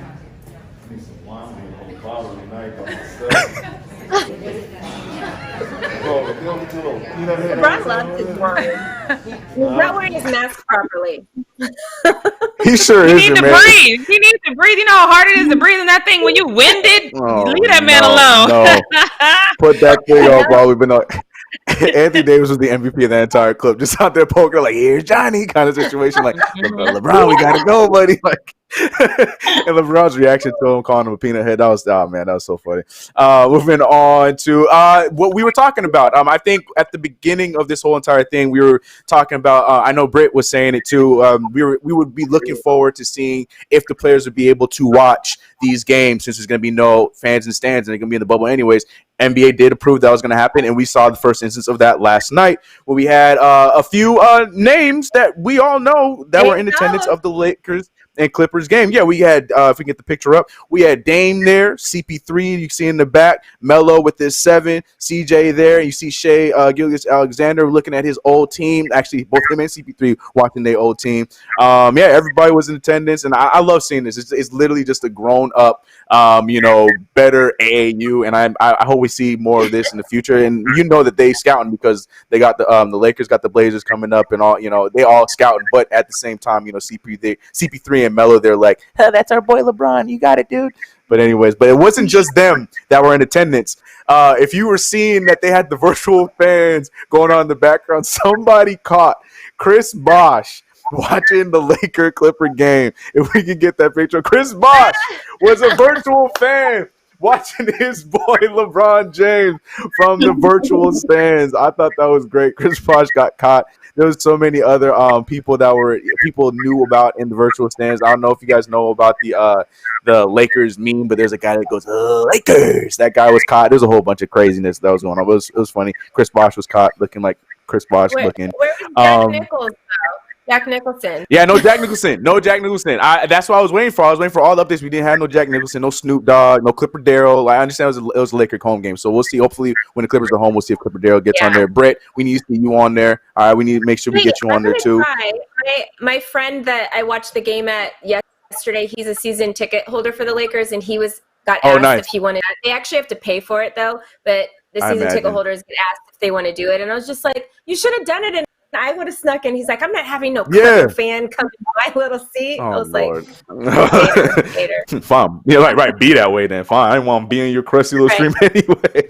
need some wine. I'm gonna go bottle tonight by myself. LeBron loves his wine. He's not wearing his mask properly. He sure He is, needs to man. breathe. He needs to breathe. You know how hard it is to breathe in that thing when you winded? Oh, Leave that man no, alone. no. Put that thing up while we've been on. Anthony Davis was the MVP of that entire clip, just out there poking like, "Here's Johnny," kind of situation. Like, LeBron, we gotta go, buddy. Like, and LeBron's reaction to him calling him a peanut head, that was so funny. Moving on to what we were talking about. I think at the beginning of this whole entire thing, we were talking about. I know Britt was saying it too. We would be looking forward to seeing if the players would be able to watch these games, since there's going to be no fans in stands and they're going to be in the bubble anyways. NBA did approve that was going to happen, and we saw the first instance of that last night when we had a few names that we all know that were in attendance of the Lakers and Clippers game. Yeah, we had, if we get the picture up, we had Dame there, CP3, you see in the back, Melo with his 7, CJ there, you see Shea Gilgeous-Alexander looking at his old team. Actually, both him and CP3 watching their old team. Yeah, everybody was in attendance, and I love seeing this. It's literally just a grown-up, better AAU, and I hope we see more of this in the future. And you know that they scouting because they got the Lakers got the Blazers coming up and all, they all scouting, but at the same time, CP3 and Melo, they're like, "Hey, that's our boy LeBron, you got it, dude." But anyways, but it wasn't just them that were in attendance. If you were seeing that they had the virtual fans going on in the background, somebody caught Chris Bosh watching the Laker Clipper game. If we could get that picture, Chris Bosh was a virtual fan watching his boy LeBron James from the virtual stands. I thought that was great. Chris Bosh got caught. There was so many other people knew about in the virtual stands. I don't know if you guys know about the Lakers meme, but there's a guy that goes Lakers. That guy was caught. There's a whole bunch of craziness that was going on. It was funny. Chris Bosh was caught looking like Chris Bosh looking. Where was Jack Nichols, though? Jack Nicholson. Yeah, no Jack Nicholson. No Jack Nicholson. That's what I was waiting for. I was waiting for all the updates. We didn't have no Jack Nicholson, no Snoop Dogg, no Clipper Darrell. I understand it was a Laker home game. So we'll see. Hopefully, when the Clippers are home, we'll see if Clipper Darrell gets on there. Brett, we need to see you on there. All right, we need to make sure we get you on there, too. My friend that I watched the game at yesterday, he's a season ticket holder for the Lakers, and he got asked if he wanted. They actually have to pay for it, though, but the season ticket holders get asked if they want to do it. And I was just like, you should have done it. And I would have snuck in. He's like, I'm not having no Clipper fan come to my little seat. I was Lord. Like, hater. Fine. Yeah, right. Be that way then. Fine. I didn't want to be in your crusty little stream anyway.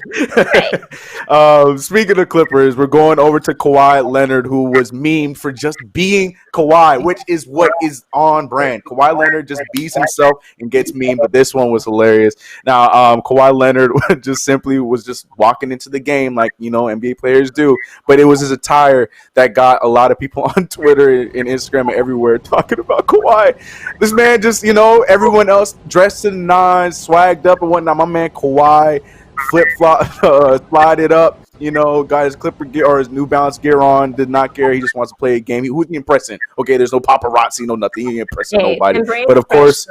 Speaking of Clippers, we're going over to Kawhi Leonard, who was memed for just being Kawhi, which is what is on brand. Kawhi Leonard just bees himself and gets memed, but this one was hilarious. Now, Kawhi Leonard just simply was just walking into the game like, NBA players do, but it was his attire that got a lot of people on Twitter and Instagram and everywhere talking about Kawhi. This man just, everyone else dressed to the nines, swagged up and whatnot. My man Kawhi flip-flop, slide it up, got his Clipper gear or his New Balance gear on, did not care. He just wants to play a game. Who's he impressing? Okay, there's no paparazzi, no nothing. He ain't impressing nobody. But of course,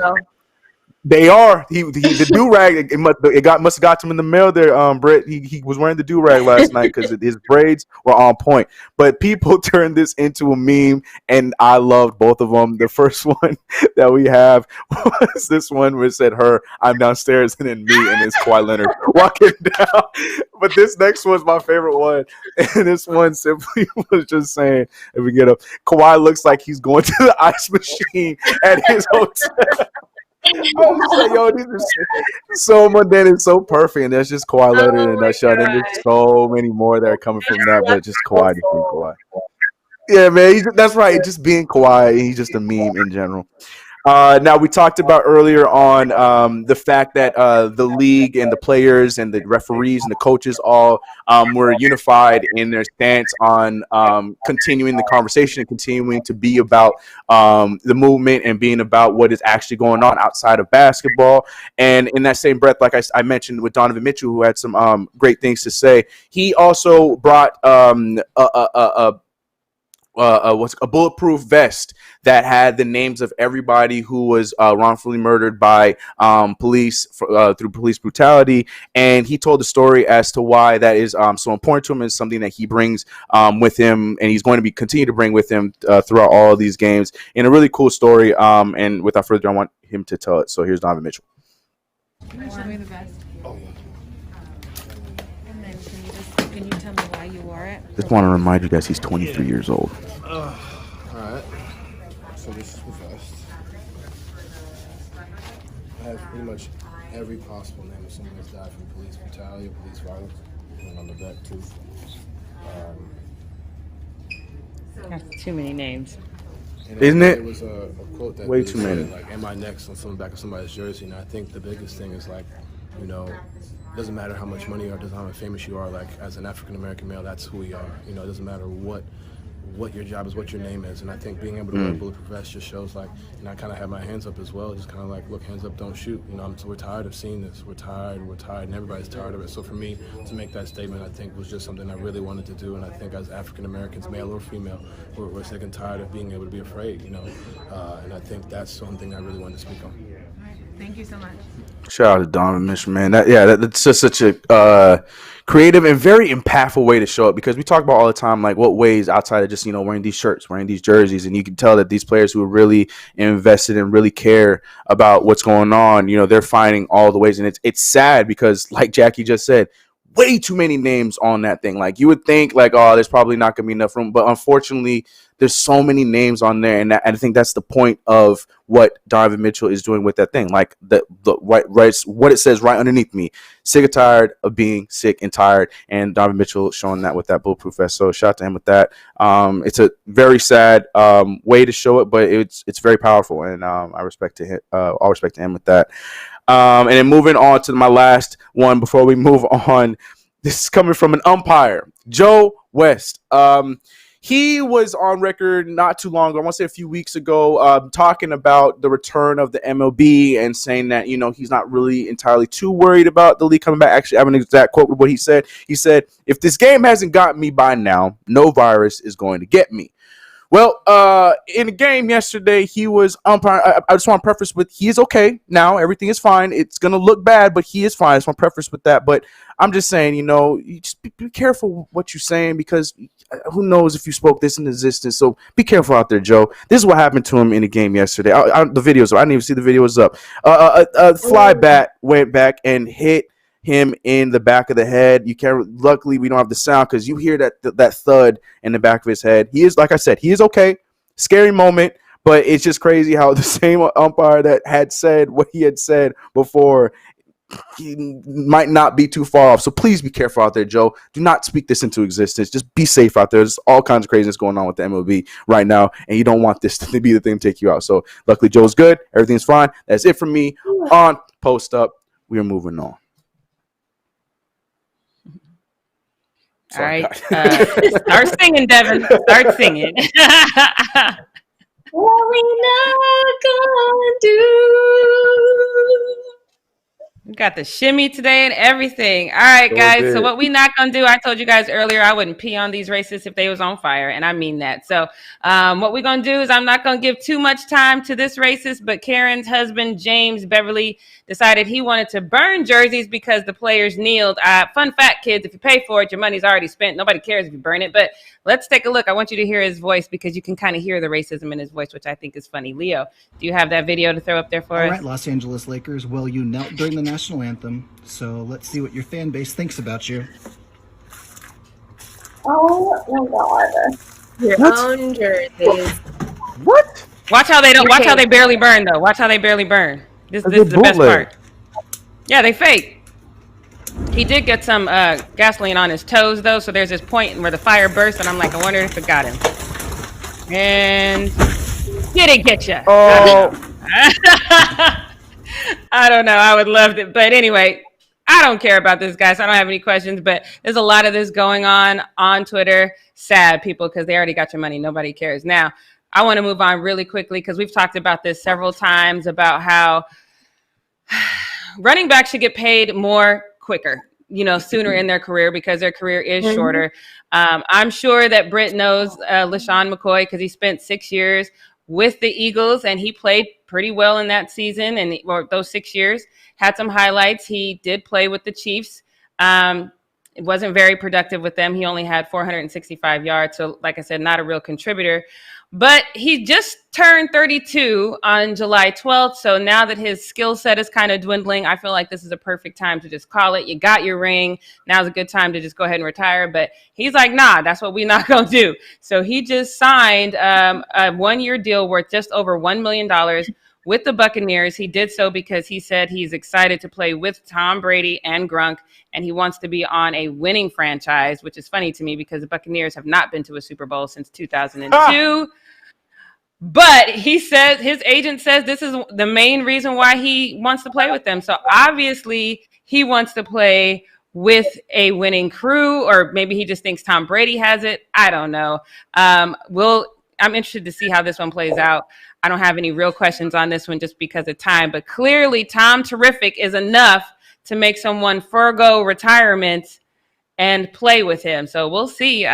they are. The do-rag, it must have got him in the mail there, Britt. He was wearing the do-rag last night because his braids were on point. But people turned this into a meme, and I loved both of them. The first one that we have was this one where it said her, I'm downstairs, and then me, and it's Kawhi Leonard walking down. But this next one's my favorite one. And this one simply was just saying, if we get up, Kawhi looks like he's going to the ice machine at his hotel. I was like, yo, these are so mundane and so perfect, and that's just Kawhi Leonard in a nutshell. And there's so many more that are coming from that, but just Kawhi just being Kawhi. Yeah, man, that's right. Just being Kawhi, he's just a meme in general. Now, we talked about earlier on the fact that the league and the players and the referees and the coaches all were unified in their stance on continuing the conversation and continuing to be about the movement and being about what is actually going on outside of basketball. And in that same breath, like I mentioned with Donovan Mitchell, who had some great things to say, he also brought a bulletproof vest that had the names of everybody who was wrongfully murdered by police through police brutality, and he told the story as to why that is so important to him and something that he brings with him, and he's going to continue to bring with him throughout all of these games. In a really cool story, and without further ado, I want him to tell it. So here's Donovan Mitchell. Can you show me the vest? Oh, yeah. And then can you tell me why you wore it? Just want to remind you guys he's 23 years old. All right. So this is the vest. I have pretty much every possible name of someone that's died from police brutality or police violence, and on the back too. That's too many names. Isn't it? It was a quote that way really too many. said, like, am I next on some back of somebody's jersey? And I think the biggest thing is, like, it doesn't matter how much money or doesn't how famous you are. Like, as an African American male, that's who we are. It doesn't matter what your job is, what your name is. And I think being able to wear Bulletproof vest just shows, like, I kind of have my hands up as well, just kind of like, look, hands up, don't shoot. We're tired of seeing this. We're tired, and everybody's tired of it. So for me to make that statement, I think was just something I really wanted to do. And I think as African Americans, male or female, we're sick and tired of being able to be afraid, and I think that's something I really wanted to speak on. Thank you so much. Shout out to Donovan Mitchell, man. That's just such a creative and very impactful way to show it, because we talk about all the time, like, what ways outside of just, wearing these shirts, wearing these jerseys, and you can tell that these players who are really invested and really care about what's going on, they're finding all the ways. And it's sad because, like Jackie just said, way too many names on that thing. Like, you would think like, oh, there's probably not going to be enough room, but unfortunately there's so many names on there, and I think that's the point of what Donovan Mitchell is doing with that thing. Like the right, what it says right underneath me: sick and tired of being sick and tired. And Donovan Mitchell showing that with that Bulletproof vest. So shout out to him with that. It's a very sad way to show it, but it's very powerful, and I respect to him. All respect to him with that. And then moving on to my last one before we move on. This is coming from an umpire, Joe West. He was on record not too long ago, I want to say a few weeks ago, talking about the return of the MLB and saying that, he's not really entirely too worried about the league coming back. Actually, I have an exact quote with what he said. He said, "If this game hasn't gotten me by now, no virus is going to get me." Well, in the game yesterday, he was umpiring. I just want to preface with he is okay now. Everything is fine. It's going to look bad, but he is fine. I just want to preface with that. But I'm just saying, you just be careful what you're saying, because who knows if you spoke this in existence. So be careful out there, Joe. This is what happened to him in the game yesterday. The videos, I didn't even see the videos up. A fly bat went back and hit him in the back of the head. You can't. Luckily, we don't have the sound, because you hear that thud in the back of his head. He is, like I said, he is okay. Scary moment, but it's just crazy how the same umpire that had said what he had said before, he might not be too far off. So please be careful out there, Joe. Do not speak this into existence. Just be safe out there. There's all kinds of craziness going on with the MLB right now, and you don't want this to be the thing to take you out. So luckily, Joe's good. Everything's fine. That's it from me on Post Up. We are moving on. All right. Start singing, Devin. Start singing. What we not gonna do. We got the shimmy today and everything. All right, guys. So what we not gonna do, I told you guys earlier, I wouldn't pee on these races if they was on fire, and I mean that. So what we're gonna do is I'm not gonna give too much time to this racist, but Karen's husband, James Beverly, decided he wanted to burn jerseys because the players kneeled. Fun fact, kids, if you pay for it, your money's already spent. Nobody cares if you burn it. But let's take a look. I want you to hear his voice, because you can kind of hear the racism in his voice, which I think is funny. Leo, do you have that video to throw up there for us? All right, Los Angeles Lakers. Well, you knelt during the national anthem, so let's see what your fan base thinks about you. Oh my God. Your own jerseys. What? Watch how they don't. Watch how they barely burn, though. Watch how they barely burn. This is the best part. Yeah, they fake. He did get some gasoline on his toes, though, so there's this point where the fire burst, and I'm like, I wonder if it got him. And did it get you? Oh. I don't know. I would love it. But anyway, I don't care about this guy, so I don't have any questions. But there's a lot of this going on Twitter. Sad, people, because they already got your money. Nobody cares. Now, I want to move on really quickly, because we've talked about this several times, about how running backs should get paid more quicker, sooner in their career, because their career is shorter. I'm sure that Britt knows LaShawn McCoy, because he spent 6 years with the Eagles, and he played pretty well in that season, and those 6 years had some highlights. He did play with the Chiefs. It wasn't very productive with them. He only had 465 yards. So like I said, not a real contributor. But he just turned 32 on July 12th. So now that his skill set is kind of dwindling, I feel like this is a perfect time to just call it. You got your ring. Now's a good time to just go ahead and retire. But he's like, nah, that's what we're not going to do. So he just signed a one-year deal worth just over $1 million with the Buccaneers. He did so because he said he's excited to play with Tom Brady and Gronk, and he wants to be on a winning franchise, which is funny to me because the Buccaneers have not been to a Super Bowl since 2002. But he says, his agent says this is the main reason why he wants to play with them. So obviously he wants to play with a winning crew, or maybe he just thinks Tom Brady has it. I don't know. I'm interested to see how this one plays out. I don't have any real questions on this one just because of time, but clearly Tom Terrific is enough to make someone forego retirement and play with him. So we'll see.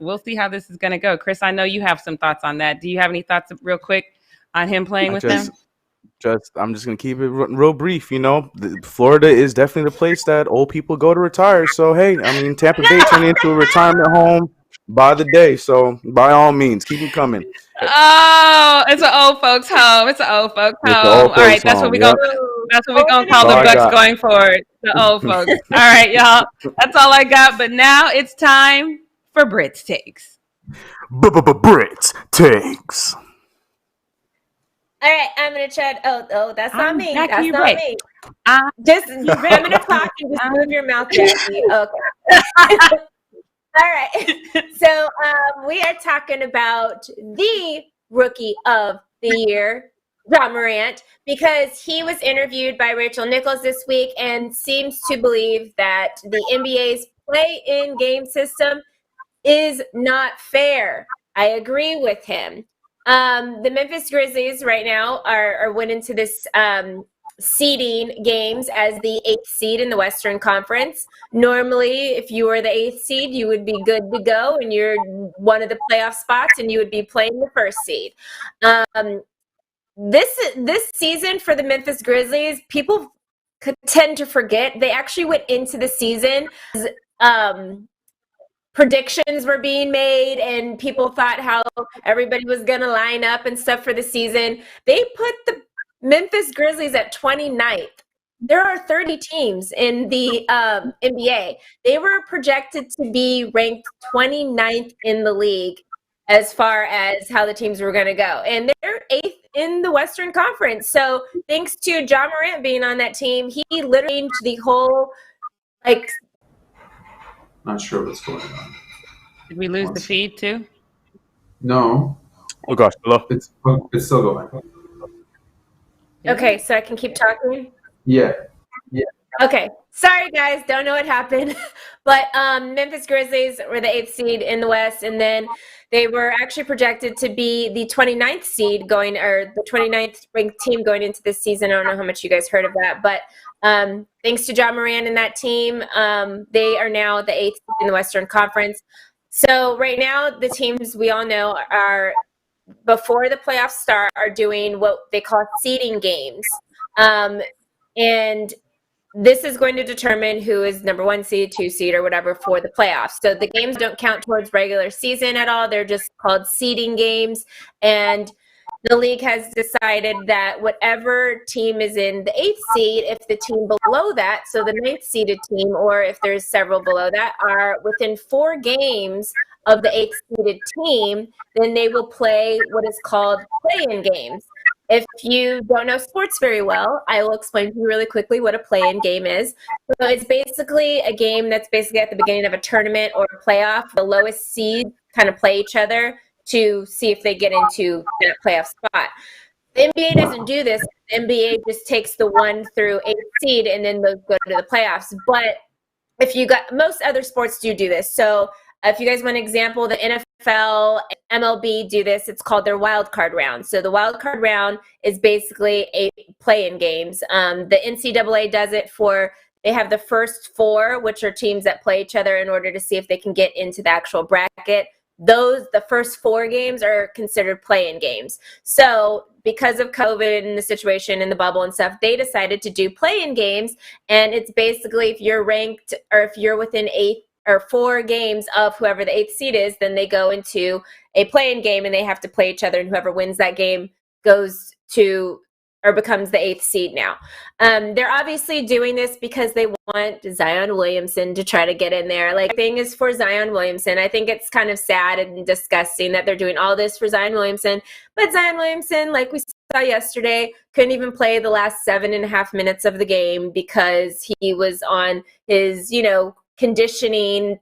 We'll see how this is going to go. Chris, I know you have some thoughts on that. Do you have any thoughts real quick on him playing with them? I'm just going to keep it real brief. Florida is definitely the place that old people go to retire. So, hey, Tampa Bay turned into a retirement home by the day. So by all means, keep them coming. Oh, it's an old folks home. It's an old folks home. All right, that's what we're going to call the Bucks going forward. The old folks. All right, y'all. That's all I got. But now it's time for Brit's takes. Brit's takes. All right, I'm gonna try. Oh, that's not me. Jackie That's not Ray. me. Just I'm gonna talk and just move your mouth, Jackie. Okay. All right. So we are talking about the rookie of the year, Ja Morant, because he was interviewed by Rachel Nichols this week and seems to believe that the NBA's play-in game system is not fair. I agree with him. The Memphis Grizzlies right now are went into this seeding games as the 8th seed in the Western Conference. Normally, if you were the 8th seed, you would be good to go and you're one of the playoff spots and you would be playing the 1st seed. This season for the Memphis Grizzlies, people tend to forget they actually went into the season predictions were being made and people thought how everybody was going to line up and stuff for the season. They put the Memphis Grizzlies at 29th. There are 30 teams in the NBA. They were projected to be ranked 29th in the league as far as how the teams were going to go. And they're 8th in the Western Conference. So thanks to Ja Morant being on that team, he literally changed the whole, like... Not sure what's going on. Did we lose the feed too? No. Oh gosh, hello. It's still going. Okay, so I can keep talking? Yeah. Okay. Sorry, guys. Don't know what happened. But Memphis Grizzlies were the 8th seed in the West, and then they were actually projected to be the 29th seed going, or the 29th ranked team going into this season. I don't know how much you guys heard of that, but thanks to Ja Morant and that team, they are now the 8th seed in the Western Conference. So right now, the teams we all know are, before the playoffs start, are doing what they call seeding games. And this is going to determine who is number 1 seed, 2 seed, or whatever for the playoffs. So the games don't count towards regular season at all. They're just called seeding games. And the league has decided that whatever team is in the 8th seed, if the team below that, so the 9th seeded team, or if there's several below that, are within 4 games of the 8th seeded team, then they will play what is called play-in games. If you don't know sports very well, I will explain to you really quickly what a play-in game is. So it's basically a game that's basically at the beginning of a tournament or a playoff. The lowest seed kind of play each other to see if they get into that playoff spot. The NBA doesn't do this. The NBA just takes the 1 through 8 seed and then those go to the playoffs. But if you got, most other sports do this. So if you guys want an example, the NFL, MLB do this. It's called their wild card round. So the wild card round is basically a play-in games. The NCAA does it for, they have the first 4, which are teams that play each other in order to see if they can get into the actual bracket. The first 4 games are considered play-in games. So because of COVID and the situation and the bubble and stuff, they decided to do play-in games. And it's basically if you're ranked or if you're within 4 games of whoever the 8th seed is, then they go into a play-in game and they have to play each other, and whoever wins that game goes to or becomes the 8th seed now. They're obviously doing this because they want Zion Williamson to try to get in there. Like, the thing is for Zion Williamson, I think it's kind of sad and disgusting that they're doing all this for Zion Williamson. But Zion Williamson, like we saw yesterday, couldn't even play the last 7.5 minutes of the game because he was on his, conditioning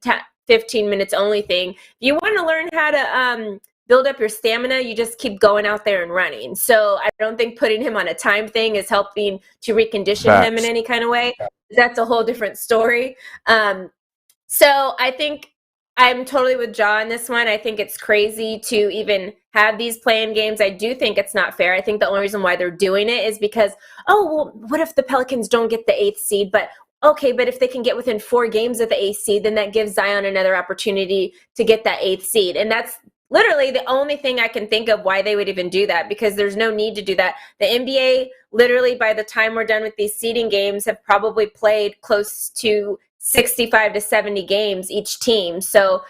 15 minutes only thing. If you want to learn how to build up your stamina, you just keep going out there and running. So I don't think putting him on a time thing is helping to recondition him in any kind of way. That's a whole different story. So I think I'm totally with Ja on this one. I think it's crazy to even have these play-in games. I do think it's not fair. I think the only reason why they're doing it is because, what if the Pelicans don't get the 8th seed? But if they can get within 4 games of the 8th seed, then that gives Zion another opportunity to get that 8th seed. And that's literally the only thing I can think of why they would even do that, because there's no need to do that. The NBA, literally, by the time we're done with these seeding games, have probably played close to 65 to 70 games each team. So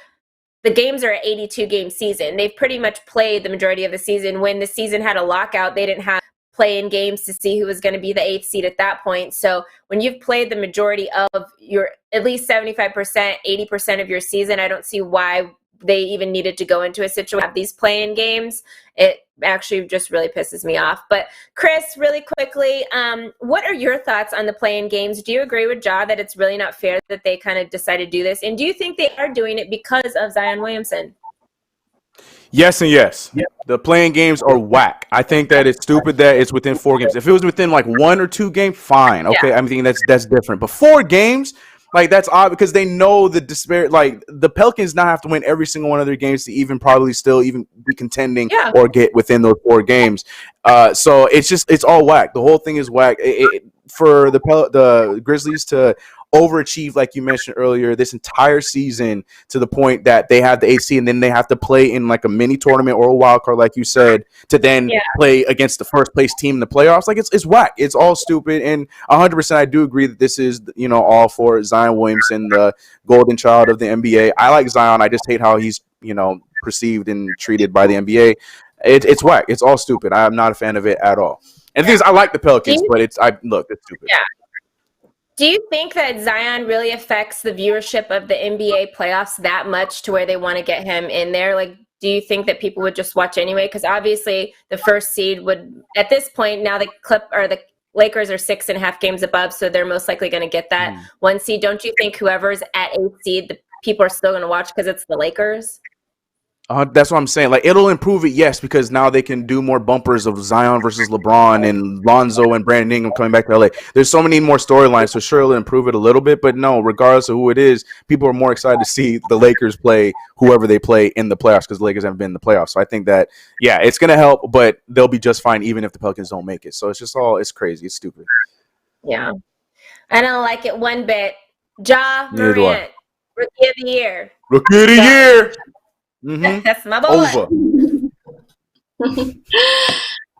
the games are an 82-game season. They've pretty much played the majority of the season. When the season had a lockout, they didn't have play-in games to see who was going to be the 8th seed at that point. So when you've played the majority of your at least 75%, 80% of your season, I don't see why they even needed to go into a situation of these play-in games. It actually just really pisses me off. But Chris, really quickly, what are your thoughts on the play-in games? Do you agree with Ja that it's really not fair that they kind of decided to do this? And do you think they are doing it because of Zion Williamson? Yes and yes. Yeah. The playing games are whack. I think that it's stupid that it's within 4 games. If it was within like 1 or 2 games, fine. Okay, yeah. I mean that's different. But 4 games, like that's odd because they know the disparate. Like the Pelicans now have to win every single one of their games to even probably still even be contending or get within those 4 games. So it's all whack. The whole thing is whack. For the Grizzlies to overachieve, like you mentioned earlier, this entire season to the point that they have the 8th seed and then they have to play in like a mini tournament or a wild card, like you said, to then play against the first place team in the playoffs. Like it's whack. It's all stupid. And 100% I do agree that this is, all for Zion Williamson, the golden child of the NBA. I like Zion. I just hate how he's, perceived and treated by the NBA. It's whack. It's all stupid. I'm not a fan of it at all. And the thing is, I like the Pelicans, but it's stupid. Yeah. Do you think that Zion really affects the viewership of the NBA playoffs that much to where they want to get him in there? Like, do you think that people would just watch anyway? Because obviously the first seed would, at this point, now the Lakers are 6.5 games above, so they're most likely going to get that 1 seed. Don't you think whoever's at 8th seed, the people are still going to watch because it's the Lakers? That's what I'm saying. Like, it'll improve it, yes, because now they can do more bumpers of Zion versus LeBron and Lonzo and Brandon Ingram coming back to LA. There's so many more storylines, so sure it'll improve it a little bit. But no, regardless of who it is, people are more excited to see the Lakers play whoever they play in the playoffs because the Lakers haven't been in the playoffs. So I think that, it's going to help, but they'll be just fine even if the Pelicans don't make it. So it's crazy. It's stupid. Yeah. I don't like it one bit. Ja Morant, Rookie of the Year. Rookie of the Year. Mm-hmm. That's my boy. Over.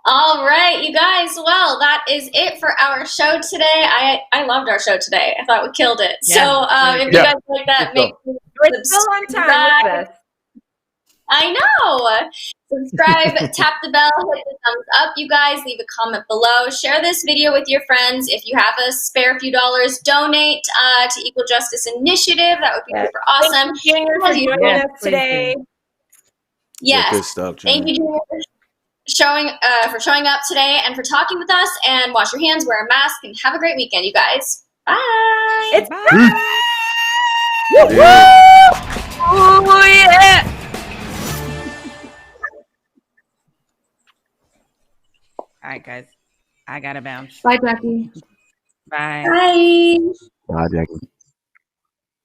All right, you guys. Well, that is it for our show today. I loved our show today. I thought we killed it. Yeah. So if you guys like that, make sure we're still on time with this. I know. Subscribe, tap the bell, hit the thumbs up, you guys. Leave a comment below. Share this video with your friends. If you have a spare few dollars, donate to Equal Justice Initiative. That would be super awesome. Thank you, Junior, for joining us today. Yes. Good stuff, Thank you, Junior, for showing up today and for talking with us. And wash your hands, wear a mask, and have a great weekend, you guys. Bye. It's bye. Oh, yeah. All right, guys. I gotta bounce. Bye, Jackie. Bye. Bye. Bye, Jackie.